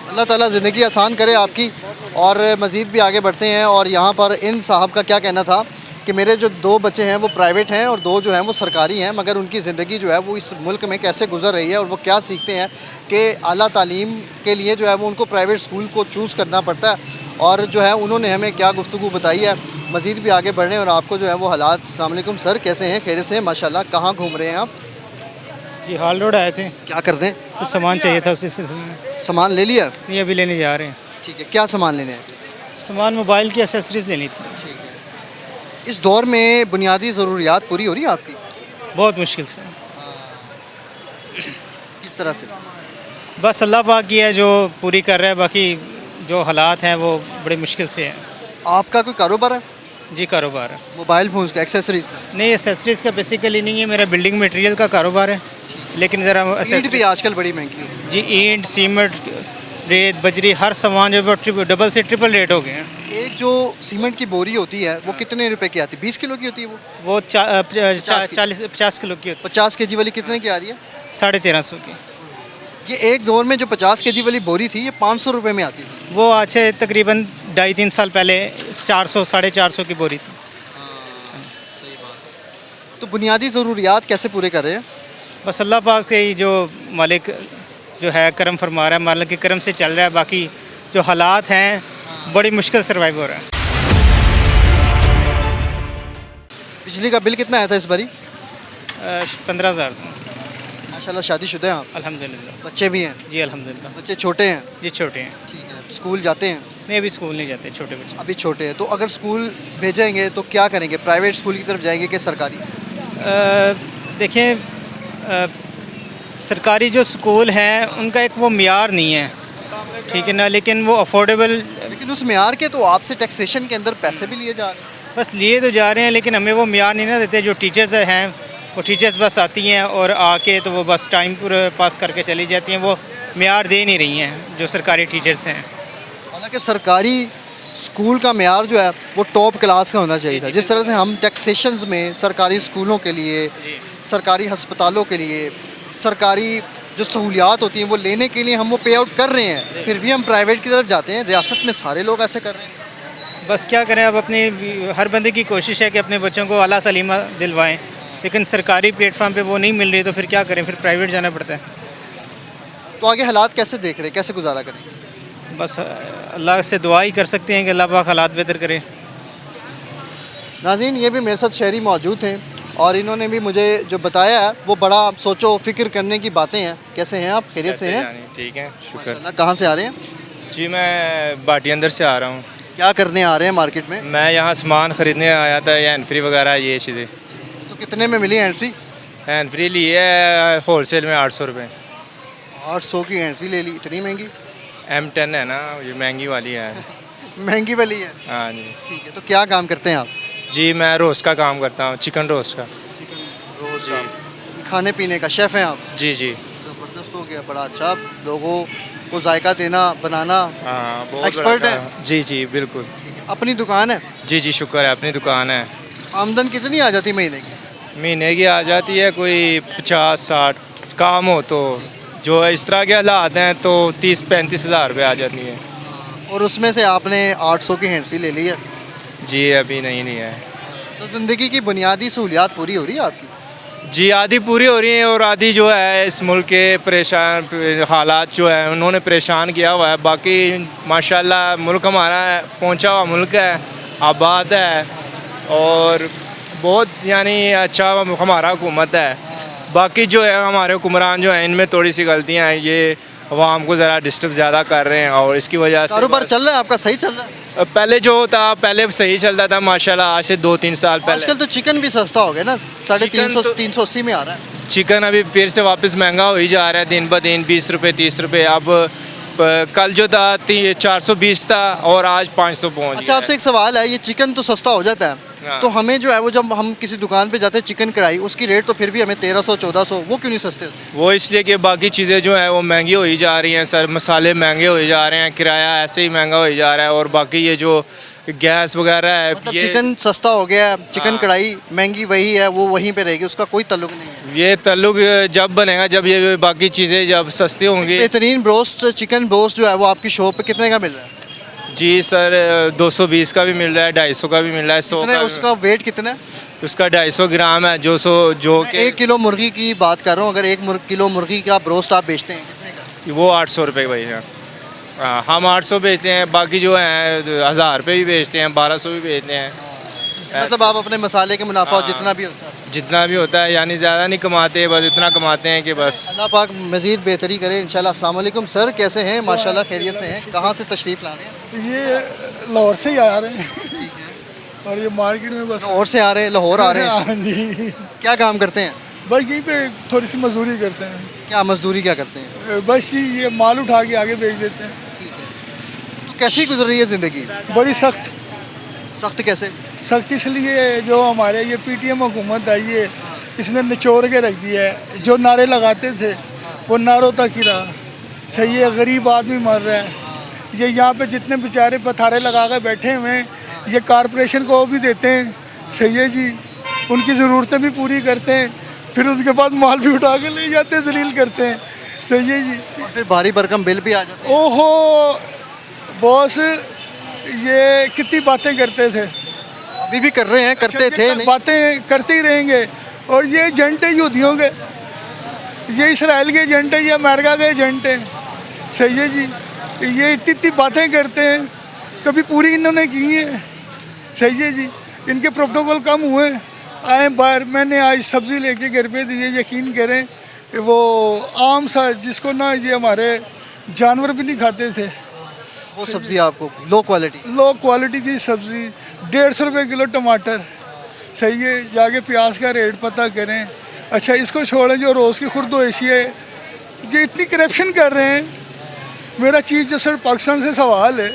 अल्लाह ताला ज़िंदगी आसान करे आपकी। और मज़ीद भी आगे बढ़ते हैं। और यहाँ पर इन साहब का क्या कहना था कि मेरे जो 2 बच्चे हैं वो प्राइवेट हैं और 2 जो हैं वो सरकारी हैं, मगर उनकी ज़िंदगी जो है वो इस मुल्क में कैसे गुजर रही है और वो क्या सीखते हैं कि आला तालीम के लिए जो है वो उनको प्राइवेट स्कूल को चूज़ करना पड़ता है। और जो है उन्होंने हमें क्या गुफ्तगू बताई है। मज़ीद भी आगे बढ़ने और आपको जो है वो हालात। अस्सलाम वालेकुम सर, कैसे हैं? खैरियत से हैं? माशाल्लाह। कहाँ घूम रहे हैं आप? जी, हाल रोड आए थे। क्या कर दें? कुछ सामान चाहिए था, उसी सिलसिले में। सामान ले लिया? नहीं, अभी लेने जा रहे हैं। ठीक है, क्या सामान लेने हैं? सामान मोबाइल की एसेसरीज लेनी थी। ठीक है। इस दौर में बुनियादी ज़रूरियात पूरी हो रही है आपकी? बहुत मुश्किल से। किस तरह से? बस अल्लाह पाक की है जो पूरी कर रहा है, बाकी जो हालात हैं वो बड़े मुश्किल से हैं। आपका कोई कारोबार है? जी, कारोबार है। मोबाइल फ़ोन्स का, एक्सेसरीज का? नहीं, एसेसरीज का बेसिकली नहीं है, मेरा बिल्डिंग मटेरियल का कारोबार है। लेकिन ज़रा ईंट भी आजकल बड़ी महंगी है। जी, ईंट, सीमेंट, रेत, बजरी, हर सामान जो है डबल से ट्रिपल रेट हो गए हैं। एक जो सीमेंट की बोरी होती है वो कितने रुपए की आती है? 20 किलो की होती है वो? 50 किलो की होती 50 केजी वाली कितने की आ रही है? है, 1350 की। ये एक दौर में जो 50 केजी वाली बोरी थी ये 500 रुपये में आती थी। वो आज से तकरीबन 2.5-3 साल पहले 400-450 की बोरी थी। तो बुनियादी ज़रूरियात कैसे पूरे कर रहे हैं? बस अल्लाह पाक से ही जो मालिक जो है करम फरमा रहा है, मालिक के करम से चल रहा है। बाकी जो हालात हैं बड़ी मुश्किल सर्वाइव हो रहा है। बिजली का बिल कितना आया था इस बारी? 15,000 था। माशाल्लाह शादीशुदा हैं आप? अल्हम्दुलिल्लाह। बच्चे भी हैं? जी अल्हम्दुलिल्लाह। बच्चे छोटे हैं? जी छोटे हैं। ठीक है। स्कूल जाते हैं? नहीं अभी स्कूल नहीं जाते छोटे बच्चे। अभी छोटे हैं। तो अगर स्कूल भेजेंगे तो क्या करेंगे? प्राइवेट स्कूल की तरफ जाएंगे कि सरकारी? देखें सरकारी जो स्कूल हैं उनका एक वो मियार नहीं है, ठीक है ना, लेकिन वो अफोर्डेबल। लेकिन उस मियार के तो आपसे टैक्सेशन के अंदर पैसे भी लिए जा रहे हैं। बस लिए तो जा रहे हैं लेकिन हमें वो मियार नहीं ना देते। जो टीचर्स हैं वो टीचर्स बस आती हैं और आके तो वो बस टाइम पूरा पास करके चली जाती हैं। वो मियार दे नहीं रही हैं जो सरकारी टीचर्स हैं। हालांकि सरकारी स्कूल का मेयार जो है वो टॉप क्लास का होना चाहिए था। जिस तरह से हम टैक्सेशंस में सरकारी स्कूलों के लिए, सरकारी हस्पतालों के लिए, सरकारी जो सहूलियात होती हैं वो लेने के लिए हम वो पे आउट कर रहे हैं, फिर भी हम प्राइवेट की तरफ जाते हैं। रियासत में सारे लोग ऐसे कर रहे हैं। बस क्या करें, अब अपनी हर बंदे की कोशिश है कि अपने बच्चों को आला तालीम दिलवाएं, लेकिन सरकारी प्लेटफॉर्म पे वो नहीं मिल रही तो फिर क्या करें, फिर प्राइवेट जाना पड़ता है। तो आगे हालात कैसे देख रहे हैं, कैसे गुजारा करें? बस अल्लाह से दुआ ही कर सकते हैं कि अल्लाह पाक हालात बेहतर करे। नाज़रीन, ये भी मेरे साथ शहरी मौजूद हैं और इन्होंने भी मुझे जो बताया है वो बड़ा सोचो फिक्र करने की बातें हैं। कैसे हैं आप? खैरियत से हैं? ठीक है, शुक्र। कहाँ से आ रहे हैं जी? मैं बाटी अंदर से आ रहा हूँ। क्या करने आ रहे हैं मार्केट में? मैं यहाँ सामान ख़रीदने आया था, ये हैंड फ्री वगैरह ये चीज़ें। तो कितने में मिली हैंड फ्री? हैंड फ्री ली है होल सेल में 800 रुपये। 800 की हैंड फ्री ले ली, इतनी महंगी? M10 है ना, ये महंगी वाली है। महंगी वाली है? हाँ जी। ठीक है। तो क्या काम करते हैं आप? जी मैं रोस्ट का काम करता हूँ, चिकन रोस्ट का। रोस्ट का खाने पीने का शेफ़ हैं आप? जी जी। ज़बरदस्त हो गया, बड़ा अच्छा। लोगों को जायका देना, बनाना, हाँ बहुत एक्सपर्ट बड़ा है। जी जी बिल्कुल। अपनी दुकान है? जी जी शुक्र है, अपनी दुकान है। आमदन कितनी आ जाती महीने की? महीने की आ जाती है कोई 50-60, काम हो तो। जो इस तरह के हालात हैं तो 30-35 हज़ार रुपये आ जाती है। और उसमें से आपने 800 की हैंड फ्री ले ली है? जी अभी नहीं लिया है। तो ज़िंदगी की बुनियादी सहूलियात पूरी हो रही है आपकी? जी आधी पूरी हो रही है और आधी जो है इस मुल्क के परेशान हालात जो है उन्होंने परेशान किया हुआ है। बाकी माशाल्लाह मुल्क हमारा पहुंचा हुआ मुल्क है, आबाद है और बहुत यानी अच्छा हमारा हुकूमत है। बाकी जो है हमारे हुक्मरान जो हैं इनमें थोड़ी सी गलतियाँ हैं, ये अवाम को ज़रा डिस्टर्ब ज़्यादा कर रहे हैं और इसकी वजह से कारोबार चल रहा है आपका? सही चल रहा है? पहले जो था पहले सही चलता था माशाल्लाह, आज से 2-3 साल पहले। आजकल तो चिकन भी सस्ता हो गया ना, 350 380 में आ रहा है। चिकन अभी फिर से वापस महंगा हो ही जा रहा है दिन ब दिन, 20 रुपये 30 रुपये। अब कल जो था 420 था और आज 500 पहुँच। अच्छा, आपसे एक सवाल है, ये चिकन तो सस्ता हो जाता है हाँ। तो हमें जो है वो जब हम किसी दुकान पे जाते हैं चिकन कढ़ाई, उसकी रेट तो फिर भी हमें 1300-1400, वो क्यों नहीं सस्ते होते? वो इसलिए कि बाकी चीज़ें जो हैं वो महंगी हो ही जा रही हैं सर, मसाले महंगे हो ही जा रहे हैं, किराया ऐसे ही महंगा हो ही जा रहा है और बाकी ये जो गैस वगैरह है मतलब ये चिकन सस्ता हो गया है, चिकन हाँ। कढ़ाई महंगी वही है, वो वहीं पे रहेगी, उसका कोई ताल्लुक नहीं है। ये ताल्लुक जब बनेगा जब ये बाकी चीज़ें जब सस्ती होंगी। बेहतरीन ब्रोस्ट, चिकन ब्रोस्ट जो है वो आपकी शॉप पे कितने का मिल रहा है? जी सर 220 का भी मिल रहा है, 250 का भी मिल रहा है, 100 का। उसका वेट कितना है? उसका 250 ग्राम है जो कि 1 किलो मुर्गी की बात कर रहा हूँ। अगर 1 किलो मुर्गी का ब्रोस्ट आप बेचते हैं कितने का? वो 800 रुपये भाई है। हम 800 बेचते हैं, बाकी जो हैं 1000 रुपये भी बेचते हैं, 1200 भी बेचते हैं। मतलब आप अपने मसाले के मुनाफा जितना भी होता है, जितना भी होता है, यानी ज़्यादा नहीं कमाते, बस इतना कमाते हैं कि बस। अल्लाह पाक मज़ीद बेहतरी करे इंशाल्लाह। अस्सलाम वालेकुम सर, कैसे हैं? माशाल्लाह खैरियत से हैं। कहाँ से तशरीफ़ ला रहे हैं? ये लाहौर से ही आ रहे हैं और ये मार्केट में बस लाहौर से आ रहे हैं? लाहौर आ रहे हैं? हाँ जी। क्या काम करते हैं? बस यहीं पे थोड़ी सी मजदूरी करते हैं। क्या मजदूरी क्या करते हैं? बस ये माल उठा के आगे बेच देते हैं। तो कैसी गुजर रही है ज़िंदगी? बड़ी सख्त। सख्त कैसे? सख्त इसलिए जो हमारे ये PTM हुकूमत आई है, इसने निचोड़ के रख दिया है। जो नारे लगाते थे वो नारों तक ही रहा। सही है, गरीब आदमी मर रहा है। ये यहाँ पे जितने बेचारे पथारे लगा कर बैठे हुए हैं, ये कॉरपोरेशन को भी देते हैं। सही है जी, उनकी ज़रूरतें भी पूरी करते हैं, फिर उनके बाद माल भी उठा के ले जाते हैं, जलील करते हैं। सही है जी। और फिर भारी भरकम बिल भी आ जाते हैं। ओहो बॉस, ये कितनी बातें करते थे, अभी भी कर रहे हैं, करते थे नहीं। बातें करते ही रहेंगे। और ये एजेंट है यहूदियों के, ये इसराइल के एजेंट है, ये अमेरिका के एजेंट हैं। सही है जी। ये इतनी इतनी बातें करते हैं, कभी पूरी इन्होंने की है। सही है जी। इनके प्रोटोकॉल कम हुए आए बाहर। मैंने आज सब्ज़ी लेके घर पे दी है, यकीन करें वो आम सा जिसको ना ये हमारे जानवर भी नहीं खाते थे, वो सब्ज़ी आपको लो क्वालिटी की सब्ज़ी 150 रुपये किलो टमाटर। सही है। जाके प्याज का रेट पता करें। अच्छा इसको छोड़ें, जो रोज़ की खुर्दोशी है, ये इतनी करप्शन कर रहे हैं। मेरा चीफ जस्टिस पाकिस्तान से सवाल है,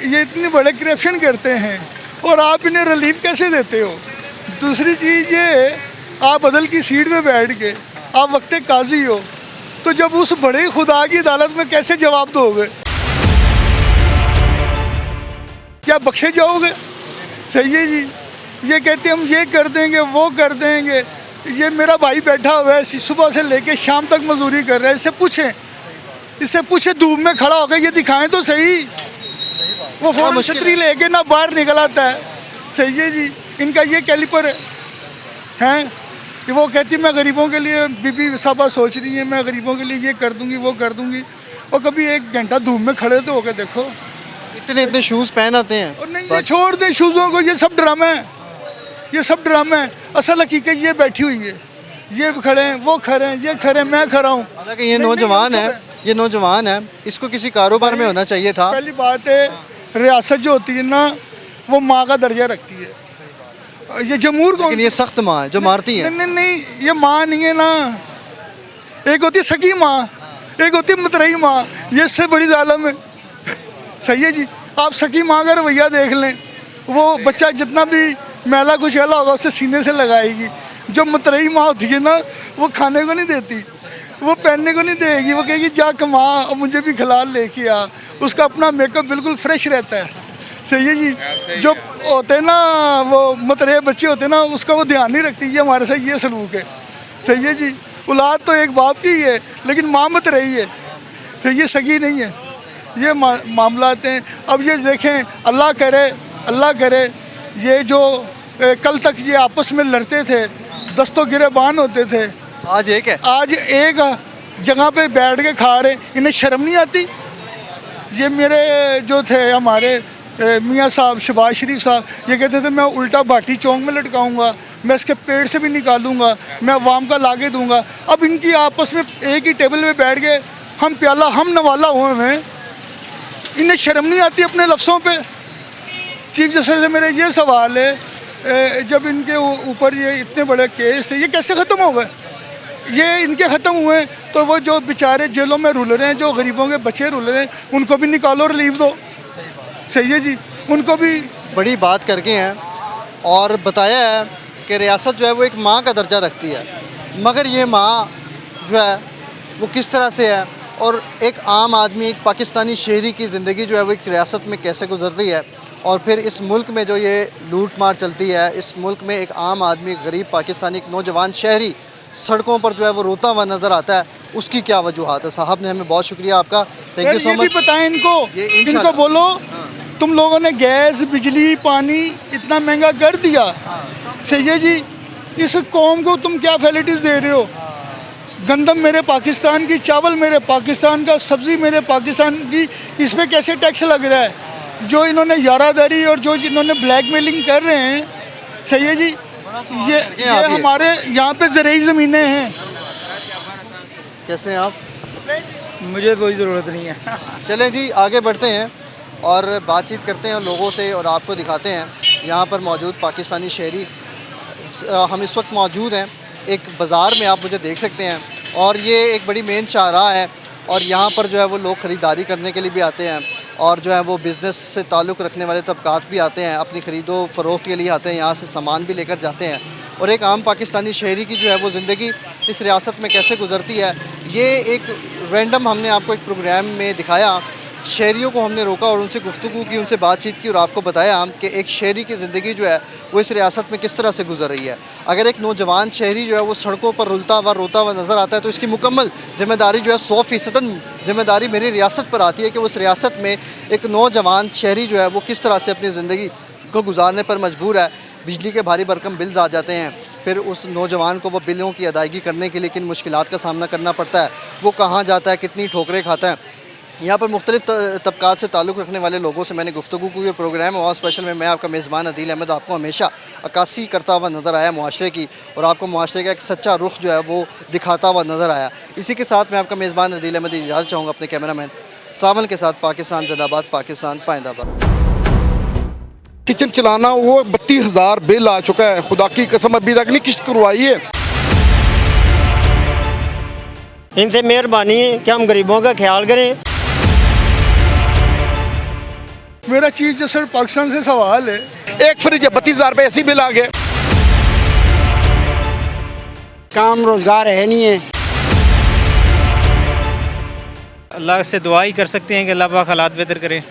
ये इतने बड़े करप्शन करते हैं और आप इन्हें रिलीफ कैसे देते हो? दूसरी चीज़ ये, आप बदल की सीट पे बैठ के आप वक्त काजी हो, तो जब उस बड़े खुदा की अदालत में कैसे जवाब दोगे? क्या बख्शे जाओगे? सही है जी। ये कहते हम ये कर देंगे, वो कर देंगे। ये मेरा भाई बैठा हुआ है, सुबह से लेके शाम तक मजदूरी कर रहा है। इससे पूछे धूप में खड़ा होकर ये दिखाएं तो सही। वो फौरन छतरी लेके ना बाहर निकल आता है। सही है जी। इनका ये कैलिपर है कि वो कहती मैं गरीबों के लिए, बीबी साहबा सोच रही है मैं गरीबों के लिए ये कर दूंगी, वो कर दूंगी। और कभी 1 घंटा धूप में खड़े तो होकर देखो। इतने शूज़ पहन आते हैं। और नहीं, ये छोड़ दे शूज़ों को, ये सब ड्रामा है, ये सब ड्रामा है। असल हकीकत ये बैठी हुई है, ये खड़े हैं, वो खड़े हैं, ये खड़े हैं, मैं खड़ा हूँ। हालांकि ये नौजवान है, इसको किसी कारोबार में होना चाहिए था। पहली बात है, रियासत जो होती है ना, वो माँ का दर्जा रखती है। ये जमहूर कौन? ये सख्त माँ है जो मारती है। नहीं, ये माँ नहीं है ना। एक होती सगी माँ, एक होती मतरई माँ। ये इससे बड़ी जालिम है। सही है जी। आप सगी माँ का रवैया देख लें, वो बच्चा जितना भी मैला कुचैला होगा उसे सीने से लगाएगी। जो मतरई माँ होती है ना, वो खाने को नहीं देती, वो पहनने को नहीं देगी। वो कहेगी जा कमा और मुझे भी खिला लेके आ। उसका अपना मेकअप बिल्कुल फ्रेश रहता है। सही है जी। जो होते हैं ना वो मतरे बच्चे होते हैं ना, उसका वो ध्यान नहीं रखती। ये हमारे साथ ये सलूक है। सही है जी। औलाद तो एक बाप की ही है, लेकिन माँ मत रही है। सही है, सगी नहीं है। ये मामला हैं। अब ये देखें, अल्लाह करे ये जो कल तक ये आपस में लड़ते थे, दस्तों गिरेबान होते थे, आज एक जगह पे बैठ के खा रहे। इन्हें शर्म नहीं आती? ये मेरे जो थे हमारे मियाँ साहब शहबाज शरीफ साहब, ये कहते थे मैं उल्टा भाटी चौक में लटकाऊंगा, मैं इसके पेड़ से भी निकालूंगा, मैं अवाम का लाके दूंगा। अब इनकी आपस में एक ही टेबल पे बैठ के हम प्याला हम नवाला हुए हैं। इन्हें शर्म नहीं आती अपने लफ्ज़ों पे? चीफ जस्टिस से मेरा ये सवाल है, जब इनके ऊपर ये इतने बड़े केस है, ये कैसे ख़त्म हो गए? ये इनके ख़त्म हुए तो वो जो बेचारे जेलों में रुल रहे हैं, जो गरीबों के बच्चे रुल रहे हैं, उनको भी निकालो, रिलीफ दो। सही है जी। उनको भी बड़ी बात करके हैं और बताया है कि रियासत जो है वो एक माँ का दर्जा रखती है, मगर ये माँ जो है वो किस तरह से है और एक आम आदमी, एक पाकिस्तानी शहरी की ज़िंदगी जो है वो एक रियासत में कैसे गुजरती है, और फिर इस मुल्क में जो ये लूट मार चलती है, इस मुल्क में एक आम आदमी, गरीब पाकिस्तानी, एक नौजवान शहरी सड़कों पर जो है वो रोता हुआ नज़र आता है, उसकी क्या वजूहात है? साहब ने हमें बहुत शुक्रिया आपका, थैंक यू सो मच। बताएं इनको बोलो तुम लोगों ने गैस, बिजली, पानी इतना महंगा कर दिया। सही है जी। इस कौम को तुम क्या फैसिलिटीज़ दे रहे हो? गंदम मेरे पाकिस्तान की, चावल मेरे पाकिस्तान का, सब्ज़ी मेरे पाकिस्तान की, इस पर कैसे टैक्स लग रहा है? जो इन्होंने यारादारी और जो इन्होंने ब्लैकमेलिंग कर रहे हैं। सही है जी। ये हमारे यहाँ पे ज़रूरी ज़मीनें हैं। कैसे हैं आप? मुझे कोई ज़रूरत नहीं है। चलें जी, आगे बढ़ते हैं और बातचीत करते हैं लोगों से और आपको दिखाते हैं यहाँ पर मौजूद पाकिस्तानी शहरी। हम इस वक्त मौजूद हैं एक बाज़ार में, आप मुझे देख सकते हैं, और ये एक बड़ी मेन शाहराह है और यहाँ पर जो है वो लोग ख़रीदारी करने के लिए भी आते हैं और जो है वो बिज़नेस से ताल्लुक़ रखने वाले तबकात भी आते हैं, अपनी ख़रीदो फ़रोख्त के लिए आते हैं, यहाँ से सामान भी लेकर जाते हैं। और एक आम पाकिस्तानी शहरी की जो है वो ज़िंदगी इस रियासत में कैसे गुजरती है, ये एक रैंडम हमने आपको एक प्रोग्राम में दिखाया शहरियों को हमने रोका और उनसे गुफ्तगू की, उनसे बातचीत की और आपको बताया कि एक शहरी की ज़िंदगी जो है वो इस रियासत में किस तरह से गुजर रही है। अगर एक नौजवान शहरी जो है वो सड़कों पर रुलता हुआ रोता हुआ नज़र आता है तो इसकी मुकम्मल ज़िम्मेदारी जो है 100% ज़िम्मेदारी मेरी रियासत पर आती है कि उस रियासत में एक नौजवान शहरी जो है वो किस तरह से अपनी ज़िंदगी को गुजारने पर मजबूर है। बिजली के भारी भरकम बिल्स आ जाते हैं, फिर उस नौजवान को वो बिलों की अदायगी करने के लिए किन मुश्किलात का सामना करना पड़ता है, वो कहाँ जाता है, कितनी ठोकरें खाता है। यहाँ पर मुख्तलिफ तबकात से ताल्लुक़ रखने वाले लोगों से मैंने गुफ्तगू की और प्रोग्राम अवाम स्पेशल में मैं आपका मेज़बान अदील अहमद आपको हमेशा अक्कासी करता हुआ नज़र आया मुआशरे की, और आपको मुआशरे का एक सच्चा रुख जो है वो दिखाता हुआ नज़र आया। इसी के साथ मैं आपका मेज़बान अदील अहमद इजाज़त चाहूँगा अपने कैमरामैन सावल के साथ। पाकिस्तान जिंदाबाद, पाकिस्तान पाइंदाबाद। किचन चलाना वो 32,000 बिल आ चुका है, खुदा की कसम अभी तक नहीं किश्त करवाई है। इनसे मेहरबानी है कि हम गरीबों का ख्याल करें। मेरा चीफ जस्टिस पाकिस्तान से सवाल है, एक फ्रिज है 32,000 रुपये ऐसे बिल आ गए। काम रोज़गार है नहीं है। अल्लाह से दुआ ही कर सकते हैं कि अल्लाह पाक हालात बेहतर करे।